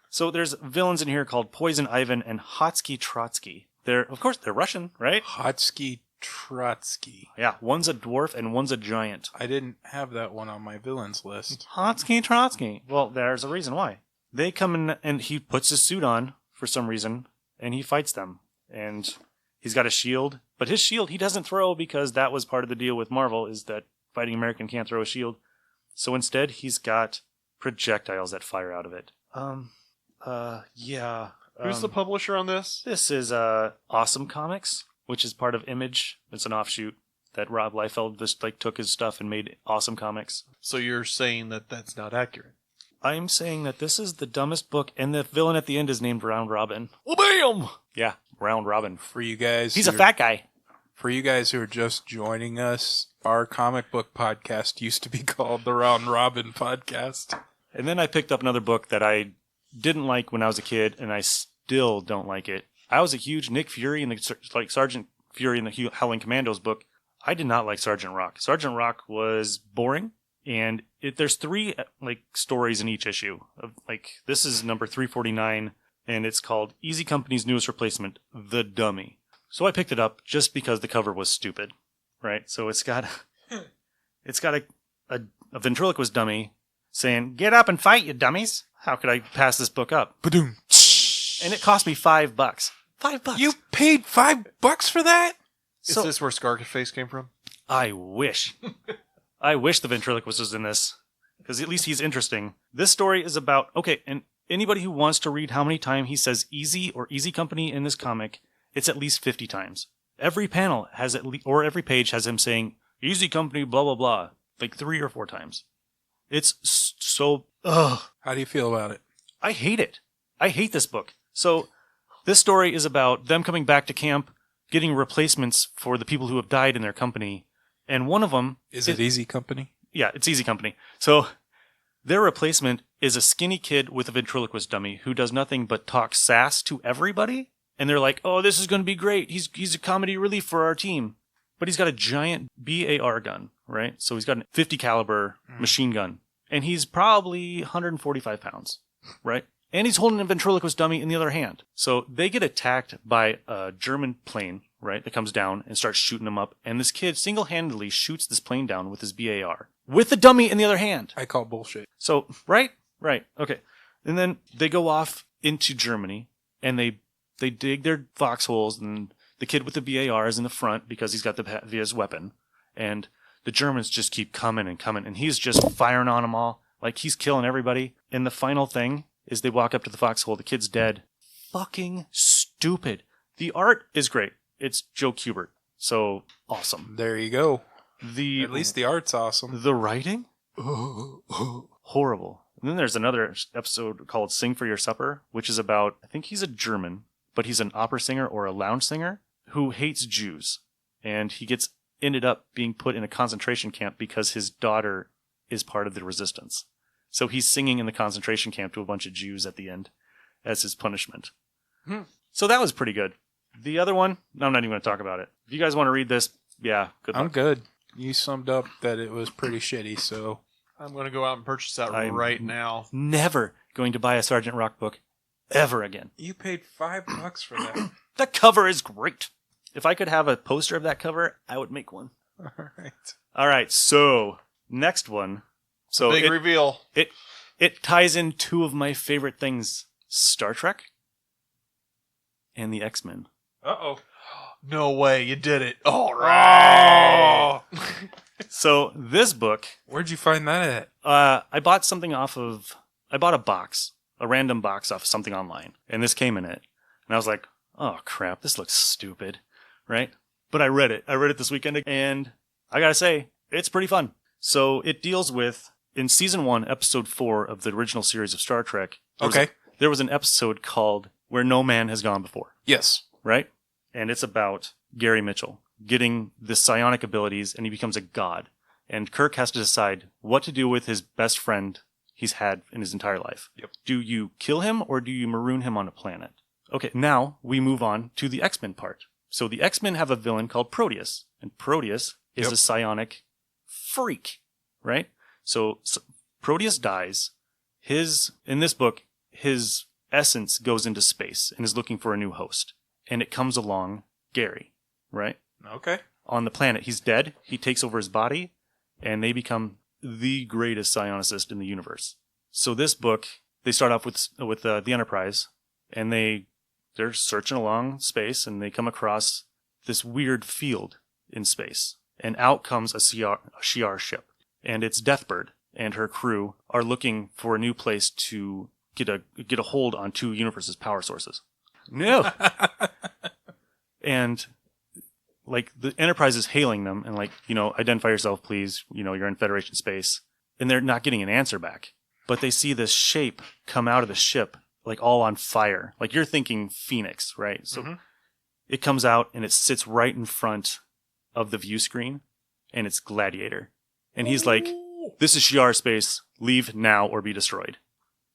so there's villains in here called Poison Ivan and Hotsky Trotsky. Of course, they're Russian, right? Hotsky Trotsky. Yeah, one's a dwarf and one's a giant. I didn't have that one on my villains list. Hotsky Trotsky. Well, there's a reason why. They come in and he puts his suit on for some reason and he fights them. And he's got a shield, but his shield he doesn't throw because that was part of the deal with Marvel is that Fighting American can't throw a shield. So instead he's got projectiles that fire out of it. Yeah. Who's the publisher on this? This is Awesome Comics, which is part of Image. It's an offshoot that Rob Liefeld just took his stuff and made Awesome Comics. So you're saying that that's not accurate? I'm saying that this is the dumbest book, and the villain at the end is named Round Robin. Well, bam! Yeah, Round Robin. For you guys, He's a fat guy. For you guys who are just joining us, our comic book podcast used to be called the Round Robin Podcast. And then I picked up another book that I didn't like when I was a kid, and I still don't like it. I was a huge Nick Fury and Sergeant Fury in the Howling Commandos book. I did not like Sergeant Rock. Sergeant Rock was boring, and there's 3 stories in each issue. This is number 349, and it's called Easy Company's newest replacement, The Dummy. So I picked it up just because the cover was stupid, right? So it's got a ventriloquist dummy saying, "Get up and fight, you dummies." How could I pass this book up? Ba-doom. And it cost me $5. $5. You paid $5 for that? Is So- this where Scarface came from? I wish. I wish the ventriloquist was in this. Because at least he's interesting. This story is about... Okay, and anybody who wants to read how many times he says Easy or Easy Company in this comic, it's at least 50 times. Every panel has or every page has him saying, Easy Company, blah, blah, blah. 3 or 4 times. It's so... Ugh. How do you feel about it? I hate it. I hate this book. So this story is about them coming back to camp, getting replacements for the people who have died in their company. And one of them... Is it Easy Company? Yeah, it's Easy Company. So their replacement is a skinny kid with a ventriloquist dummy who does nothing but talk sass to everybody. And they're like, oh, this is going to be great. He's a comedy relief for our team. But he's got a giant BAR gun, right? So he's got a 50 caliber machine gun. And he's probably 145 pounds, right? And he's holding a ventriloquist dummy in the other hand. So they get attacked by a German plane, right, that comes down and starts shooting them up. And this kid single-handedly shoots this plane down with his BAR, with the dummy in the other hand. I call bullshit. So, right, okay. And then they go off into Germany, and they dig their foxholes, and the kid with the BAR is in the front because he's got his weapon. And the Germans just keep coming and coming, and he's just firing on them all. He's killing everybody. And the final thing is they walk up to the foxhole. The kid's dead. Fucking stupid. The art is great. It's Joe Kubert. So awesome. There you go. At least the art's awesome. The writing? Horrible. And then there's another episode called Sing for Your Supper, which is about, I think he's a German, but he's an opera singer or a lounge singer who hates Jews. And he ended up being put in a concentration camp because his daughter is part of the resistance. So he's singing in the concentration camp to a bunch of Jews at the end as his punishment. So that was pretty good. The other one, I'm not even going to talk about it. If you guys want to read this, yeah, good luck. I'm good. You summed up that it was pretty shitty, so... I'm going to go out and purchase that right now. Never going to buy a Sergeant Rock book ever again. You paid $5 for that. The cover is great. If I could have a poster of that cover, I would make one. All right, so next one. So Big reveal. It ties in 2 of my favorite things, Star Trek and the X-Men. Uh-oh. No way, you did it. All right. Oh! So this book... Where'd you find that at? I bought a box, a random box off something online, and this came in it. And I was like, oh crap, this looks stupid, right? But I read it. I read it this weekend, and I gotta say, it's pretty fun. So it deals with, in season 1, episode 4 of the original series of Star Trek, there was an episode called Where No Man Has Gone Before. Yes. Right? And it's about Gary Mitchell getting the psionic abilities, and he becomes a god. And Kirk has to decide what to do with his best friend he's had in his entire life. Yep. Do Do you kill him, or do you maroon him on a planet? Okay, now we move on to the X-Men part. So the X-Men have a villain called Proteus, and Proteus is a psionic freak, right? So Proteus dies. In this book, his essence goes into space and is looking for a new host. And it comes along Gary, right? Okay. on the planet. He's dead. He takes over his body, and they become the greatest psionicist in the universe. So this book, they start off with the Enterprise, and they're searching along space, and they come across this weird field in space, and out comes a Shi'ar ship, and it's Deathbird and her crew are looking for a new place to get a hold on two universes' power sources. No. And like the Enterprise is hailing them and like, identify yourself, please. You're in Federation space. And they're not getting an answer back. But they see this shape come out of the ship, like all on fire. Like you're thinking Phoenix, right? So it comes out and it sits right in front of the view screen, and it's Gladiator. And he's like, this is Shi'ar space. Leave now or be destroyed.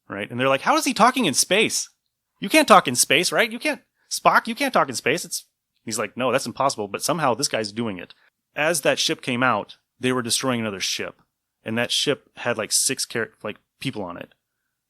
Right? And they're like, how is he talking in space? You can't talk in space, right? You can't. Spock, you can't talk in space. He's like, no, that's impossible. But somehow this guy's doing it. As that ship came out, they were destroying another ship. And that ship had like 6 people on it.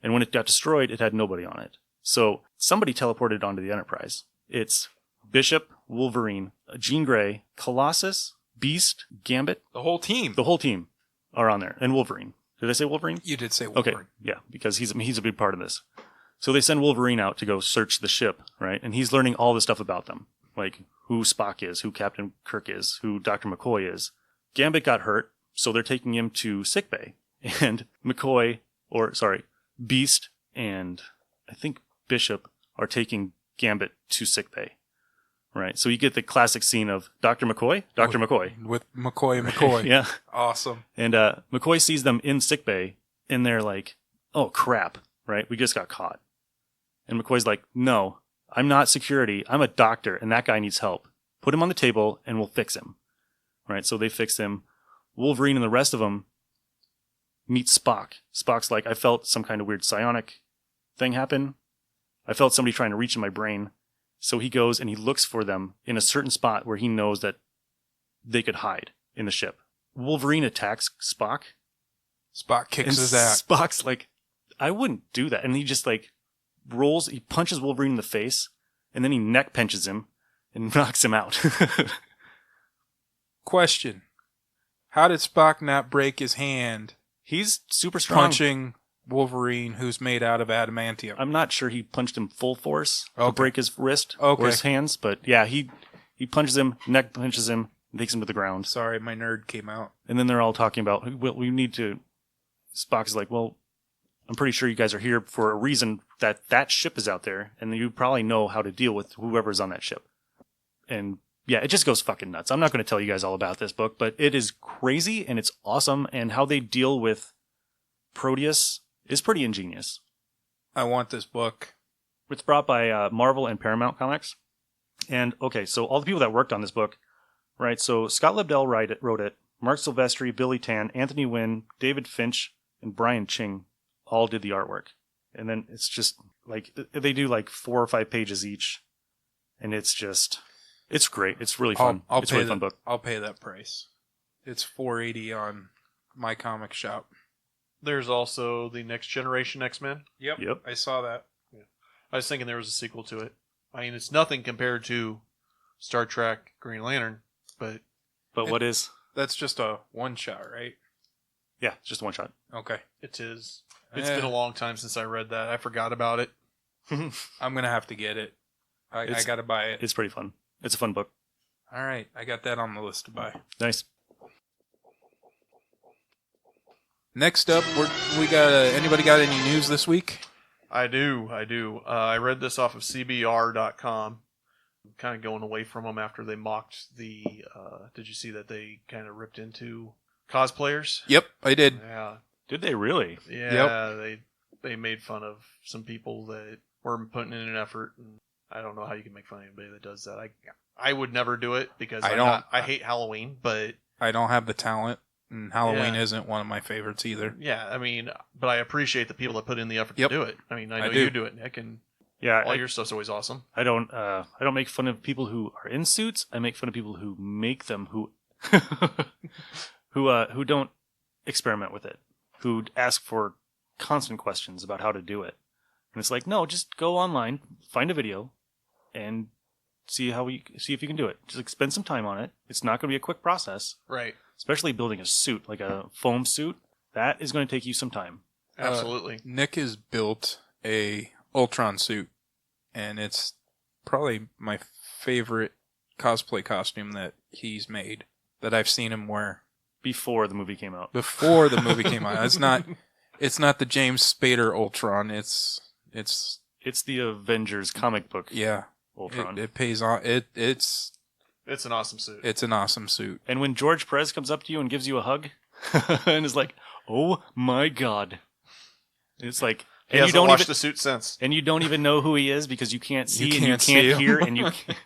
And when it got destroyed, it had nobody on it. So somebody teleported onto the Enterprise. It's Bishop, Wolverine, Jean Grey, Colossus, Beast, Gambit. The whole team. The whole team are on there. And Wolverine. Did I say Wolverine? You did say Wolverine. Okay, yeah, because he's a big part of this. So they send Wolverine out to go search the ship, right? And he's learning all this stuff about them. Like who Spock is, who Captain Kirk is, who Dr. McCoy is. Gambit got hurt, so they're taking him to sickbay. And Beast and I think Bishop are taking Gambit to sickbay. Right? So you get the classic scene of Dr. McCoy. With McCoy. Yeah. Awesome. And McCoy sees them in sickbay, and they're like, oh, crap, right? We just got caught. And McCoy's like, no, I'm not security. I'm a doctor, and that guy needs help. Put him on the table, and we'll fix him. Right? So they fix him. Wolverine and the rest of them meet Spock. Spock's like, I felt some kind of weird psionic thing happen. I felt somebody trying to reach in my brain. So he goes and he looks for them in a certain spot where he knows that they could hide in the ship. Wolverine attacks Spock. Spock kicks his ass. Spock's like, I wouldn't do that. And he just like he punches Wolverine in the face, and then he neck punches him and knocks him out. Question. How did Spock not break his hand He's super strong. punching Wolverine, who's made out of adamantium? I'm not sure he punched him full force to Okay. break his wrist or his hands, but yeah, he punches him, neck punches him, and takes him to the ground. Sorry, my nerd came out. And then they're all talking about, well, we need to... Spock's like, well, I'm pretty sure you guys are here for a reason that ship is out there, and you probably know how to deal with whoever's on that ship. And yeah, it just goes fucking nuts. I'm not going to tell you guys all about this book, but it is crazy, and it's awesome, and how they deal with Proteus is pretty ingenious. I want this book. It's brought by Marvel and Paramount Comics. And, okay, so all the people that worked on this book, right? So Scott Lobdell wrote it. Mark Silvestri, Billy Tan, Anthony Wynn, David Finch, and Brian Ching all did the artwork. And then it's just, like, they do, like, 4 or 5 pages each. And it's just, it's great. It's really fun. It's a really fun book. I'll pay that price. It's $4.80 on my comic shop. There's also the Next Generation X-Men. Yep. I saw that. Yeah. I was thinking there was a sequel to it. I mean, it's nothing compared to Star Trek Green Lantern, but... But what is? That's just a one-shot, right? Yeah, just one shot. Okay. It is. It's been a long time since I read that. I forgot about it. I'm going to have to get it. I got to buy it. It's pretty fun. It's a fun book. All right. I got that on the list to buy. Nice. Next up, we got anybody got any news this week? I do. I read this off of CBR.com. I'm kind of going away from them after they mocked the... did you see that they kind of ripped into cosplayers? Yep, I did. Yeah. Did they really? Yeah, they made fun of some people that weren't putting in an effort. And I don't know how you can make fun of anybody that does that. I would never do it because I hate Halloween, but... I don't have the talent. And Halloween isn't one of my favorites either. Yeah, I mean, but I appreciate the people that put in the effort to do it. I mean, I know you do it, Nick, and all your stuff's always awesome. I don't make fun of people who are in suits. I make fun of people who make them, who who don't experiment with it, who ask for constant questions about how to do it. And it's like, no, just go online, find a video, and see if you can do it. Just like, spend some time on it. It's not going to be a quick process, Right. especially building a suit, like a foam suit. That is going to take you some time. Absolutely. Nick has built a Ultron suit, and it's probably my favorite cosplay costume that he's made, that I've seen him wear. Before the movie came out. Before the movie came out. It's not the James Spader Ultron. It's the Avengers comic book. yeah. Ultron. It pays on. It's It's an awesome suit. It's an awesome suit. And when George Perez comes up to you and gives you a hug and is like, "Oh my God," it's like, He hasn't watched the suit since. and you don't even know who he is because you can't see and you can't can't see him. hear and you can't,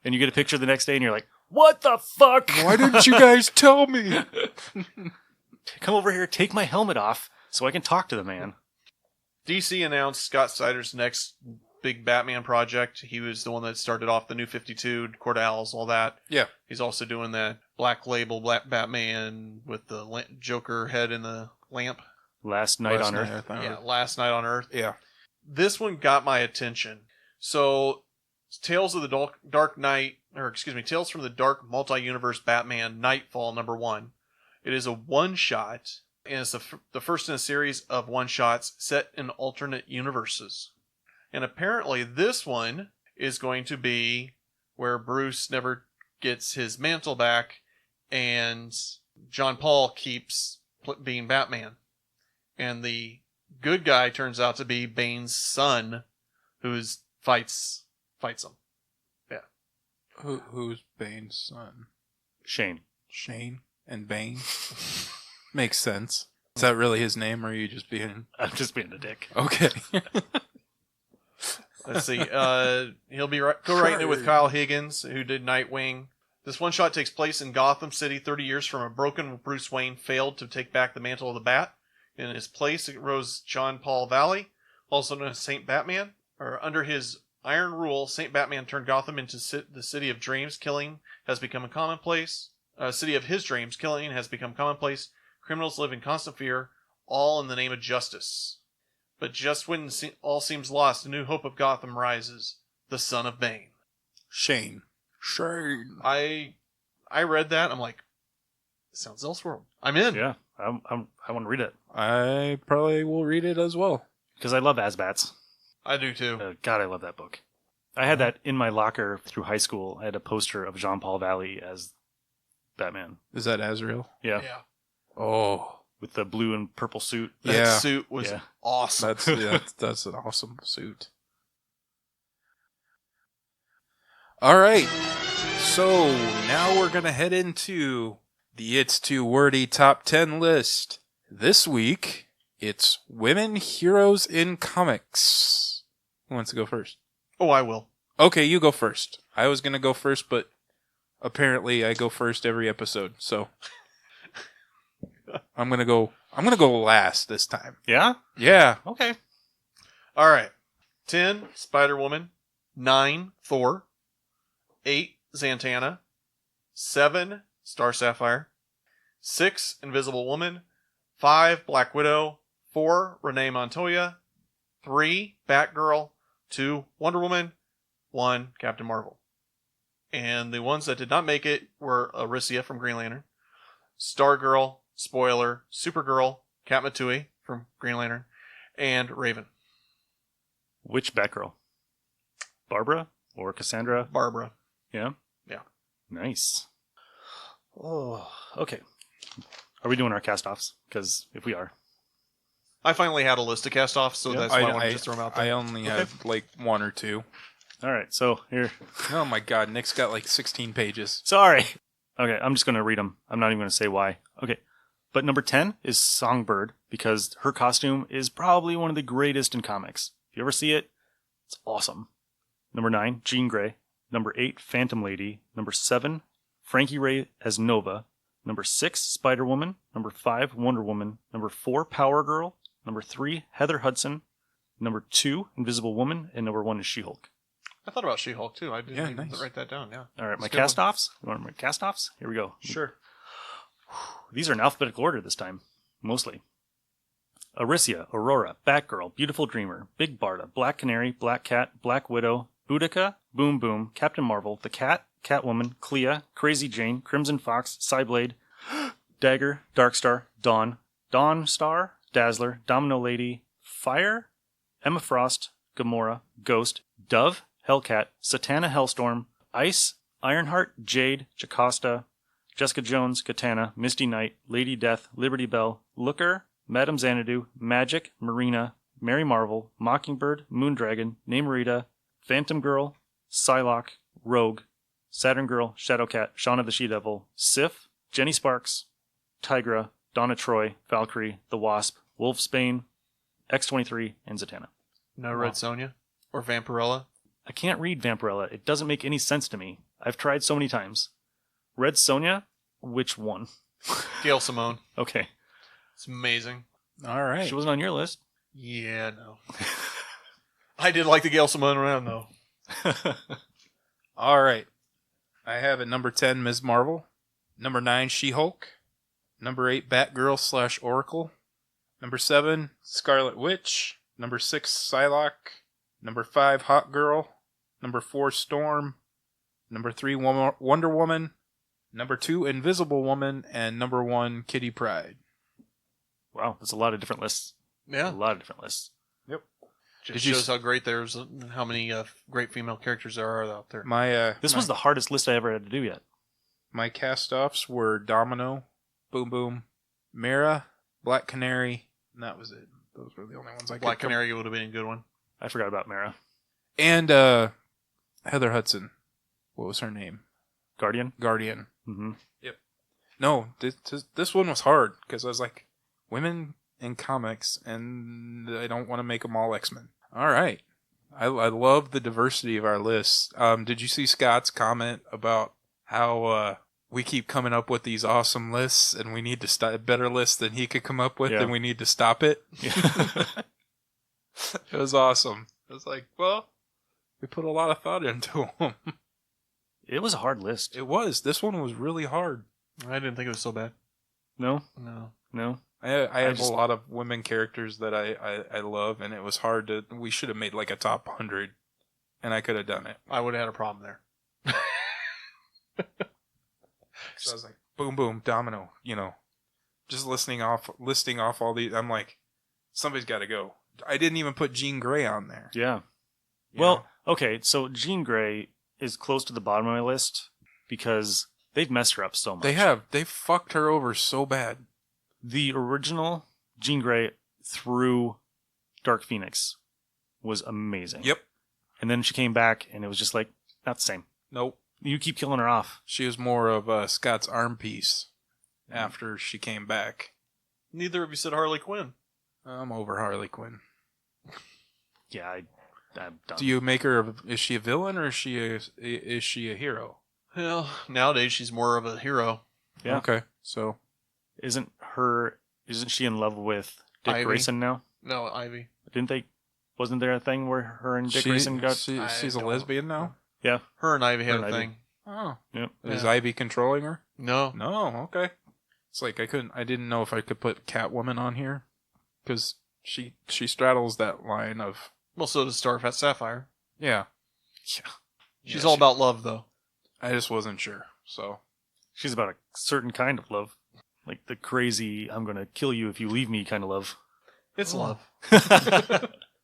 and you get a picture the next day and you're like, "What the fuck? Why didn't you guys tell me?" Come over here, take my helmet off so I can talk to the man." DC announced Scott Snyder's next big Batman project. He was the one that started off the New 52, Court Owls, all that. Yeah. He's also doing that Black Label Black Batman with the Joker head in the lamp. Last Night on Earth. Yeah, Last Night on Earth. Yeah. This one got my attention. So, Tales from the Dark Multi-Universe Batman Nightfall #1. It is a one-shot, and it's the first in a series of one-shots set in alternate universes. And apparently this one is going to be where Bruce never gets his mantle back, and John Paul keeps being Batman. And the good guy turns out to be Bane's son, who fights him. Yeah. Who's Bane's son? Shane. Shane and Bane. Makes sense. Is that really his name, or are you just being... I'm just being a dick. Okay. Let's see. He'll be co-writing it with Kyle Higgins, who did Nightwing. This one shot takes place in Gotham City 30 years from a broken Bruce Wayne failed to take back the mantle of the Bat. In his place rose John Paul Valley, also known as Saint Batman. Under his iron rule, Saint Batman turned Gotham into the city of dreams. Killing has become a commonplace. City of his dreams. Killing has become commonplace. Criminals live in constant fear, all in the name of justice. But just when all seems lost, a new hope of Gotham rises. The son of Bane. Shane. I read that. I'm like, this sounds Elseworld. I'm in. Yeah, I want to read it I probably will read it as well. because I love Asbats. I do too. God, I love that book. I had that in my locker through high school. I had a poster of Jean Paul Valley as Batman. Is that Azrael? Yeah, Oh. with the blue and purple suit. That suit was Yeah. awesome. That's an awesome suit. All right. So now we're going to head into the It's Too Wordy Top 10 list. This week, it's Women Heroes in Comics. Who wants to go first? Oh, I will. Okay, you go first. I was going to go first, but apparently I go first every episode. So I'm going to go last this time. Yeah? Yeah. Okay. All right. 10, Spider-Woman. 9, Thor. 8, Zatanna. 7, Star Sapphire. 6, Invisible Woman. 5, Black Widow. 4, Renee Montoya. 3, Batgirl. 2, Wonder Woman. 1, Captain Marvel. And the ones that did not make it were Aricia from Green Lantern. Stargirl, Spoiler, Supergirl, Kat Matui from Green Lantern, and Raven. Which Batgirl? Barbara or Cassandra? Barbara. Yeah? Yeah. Nice. Oh, okay. Are we doing our cast-offs? Because if we are. I finally had a list of cast-offs, so Yeah. that's why I wanted to just throw them out there. I only have like one or two. All right, so here. Oh my god, Nick's got like 16 pages. Sorry. Okay, I'm just going to read them. I'm not even going to say why. Okay. But number 10 is Songbird, because her costume is probably one of the greatest in comics. If you ever see it, it's awesome. Number 9, Jean Grey. Number 8, Phantom Lady. Number 7, Frankie Ray as Nova. Number 6, Spider-Woman. Number 5, Wonder Woman. Number 4, Power Girl. Number 3, Heather Hudson. Number 2, Invisible Woman. And number 1 is She-Hulk. I thought about She-Hulk, too. I didn't even nice. write that down, yeah. All right, my That's a good one. cast-offs? You want my cast-offs? Here we go. Sure. These are in alphabetical order this time, mostly. Aricia, Aurora, Batgirl, Beautiful Dreamer, Big Barda, Black Canary, Black Cat, Black Widow, Boudica, Boom Boom, Captain Marvel, The Cat, Catwoman, Clea, Crazy Jane, Crimson Fox, Cyblade, Dagger, Darkstar, Dawn, Dawn Star, Dazzler, Domino Lady, Fire, Emma Frost, Gamora, Ghost, Dove, Hellcat, Satana Hellstorm, Ice, Ironheart, Jade, Jocasta, Jessica Jones, Katana, Misty Knight, Lady Death, Liberty Bell, Looker, Madame Xanadu, Magic, Marina, Mary Marvel, Mockingbird, Moondragon, Namorita, Phantom Girl, Psylocke, Rogue, Saturn Girl, Shadowcat, Shaun of the She-Devil, Sif, Jenny Sparks, Tigra, Donna Troy, Valkyrie, The Wasp, Wolfsbane, X-23, and Zatanna. No Red Sonja or Vampirella. I can't read Vampirella. It doesn't make any sense to me. I've tried so many times. Red Sonja? Which one? Gail Simone. Okay. It's amazing. All right. She wasn't on your list. Yeah, no. I did like the Gail Simone round, though. All right. I have at number 10, Ms. Marvel. Number 9, She-Hulk. Number 8, Batgirl / Oracle. Number 7, Scarlet Witch. Number 6, Psylocke. Number 5, Hawk Girl. Number 4, Storm. Number 3, Wonder Woman. Number 2, Invisible Woman. And number 1, Kitty Pryde. Wow, that's a lot of different lists. Yeah. A lot of different lists. Yep. Just shows how great there's, how many great female characters there are out there. This was the hardest list I ever had to do yet. My cast-offs were Domino, Boom Boom, Mira, Black Canary, and that was it. Those were the only ones I could Black Canary would have been a good one. I forgot about Mara. And Heather Hudson. What was her name? Guardian? Guardian. Mm-hmm. Yep. No, this one was hard because I was like, women in comics, and I don't want to make them all X-Men. All right. I love the diversity of our lists. Did you see Scott's comment about how we keep coming up with these awesome lists, and we need to start better lists than he could come up with, and we need to stop it? Yeah. It was awesome. It was like, well, we put a lot of thought into them. It was a hard list. It was. This one was really hard. I didn't think it was so bad. No? No. No? I have a lot of women characters that I love, and it was hard to... We should have made like a top 100, and I could have done it. I would have had a problem there. So I was like, boom, boom, domino, just listing off all these. I'm like, somebody's got to go. I didn't even put Jean Grey on there. Yeah. Well, okay, so Jean Grey is close to the bottom of my list because they've messed her up so much. They have. They fucked her over so bad. The original Jean Grey through Dark Phoenix was amazing. Yep. And then she came back, and it was just like, not the same. Nope. You keep killing her off. She was more of Scott's arm piece after she came back. Neither of you said Harley Quinn. I'm over Harley Quinn. Yeah, I'm done. Do you make her? Is she a villain or is she a hero? Well, nowadays she's more of a hero. Yeah. Okay. So Isn't she in love with Dick Ivy. Grayson now? No, Ivy. Wasn't there a thing where her and Dick Grayson got... she's a lesbian now? Yeah. Her and Ivy had Her a and Ivy. thing. Oh. Yep. Is Yeah. Ivy controlling her? No. No, okay. It's like I didn't know if I could put Catwoman on here because she straddles that line of... Well, so does Starfat Sapphire. Yeah. Yeah. She's all about love, though. I just wasn't sure, so... She's about a certain kind of love. Like the crazy, I'm going to kill you if you leave me kind of love. It's love.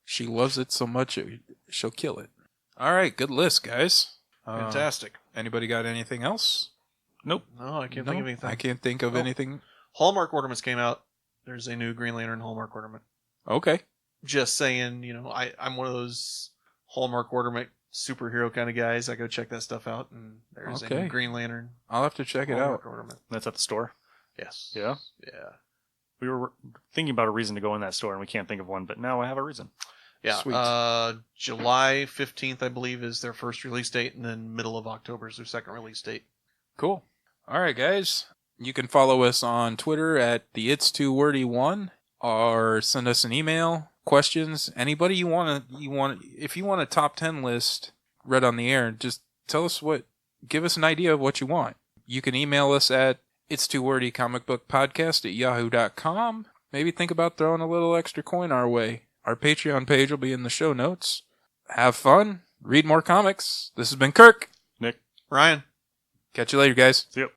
She loves it so much, she'll kill it. All right, good list, guys. Fantastic. Anybody got anything else? Nope. No, I can't think of anything. I can't think of anything. Hallmark ornaments came out. There's a new Green Lantern Hallmark ornament. Okay. Just saying, I'm one of those Hallmark ornament superhero kind of guys. I go check that stuff out, and there's a new Green Lantern I'll have to check it Hallmark out. ornament. That's at the store? Yes. Yeah? Yeah. We were thinking about a reason to go in that store, and we can't think of one, but now I have a reason. Yeah. Sweet. July 15th, I believe, is their first release date, and then middle of October is their second release date. Cool. All right, guys. You can follow us on Twitter at the It's Too Wordy 1, or send us an email, questions, anybody you want. If you want a top 10 list read on the air, just tell us give us an idea of what you want. You can email us at It's Too Wordy Comic Book Podcast at yahoo.com. Maybe think about throwing a little extra coin our way. Our Patreon page will be in the show notes. Have fun. read more comics. This has been Kirk. Nick. Ryan. Catch you later, guys. See you.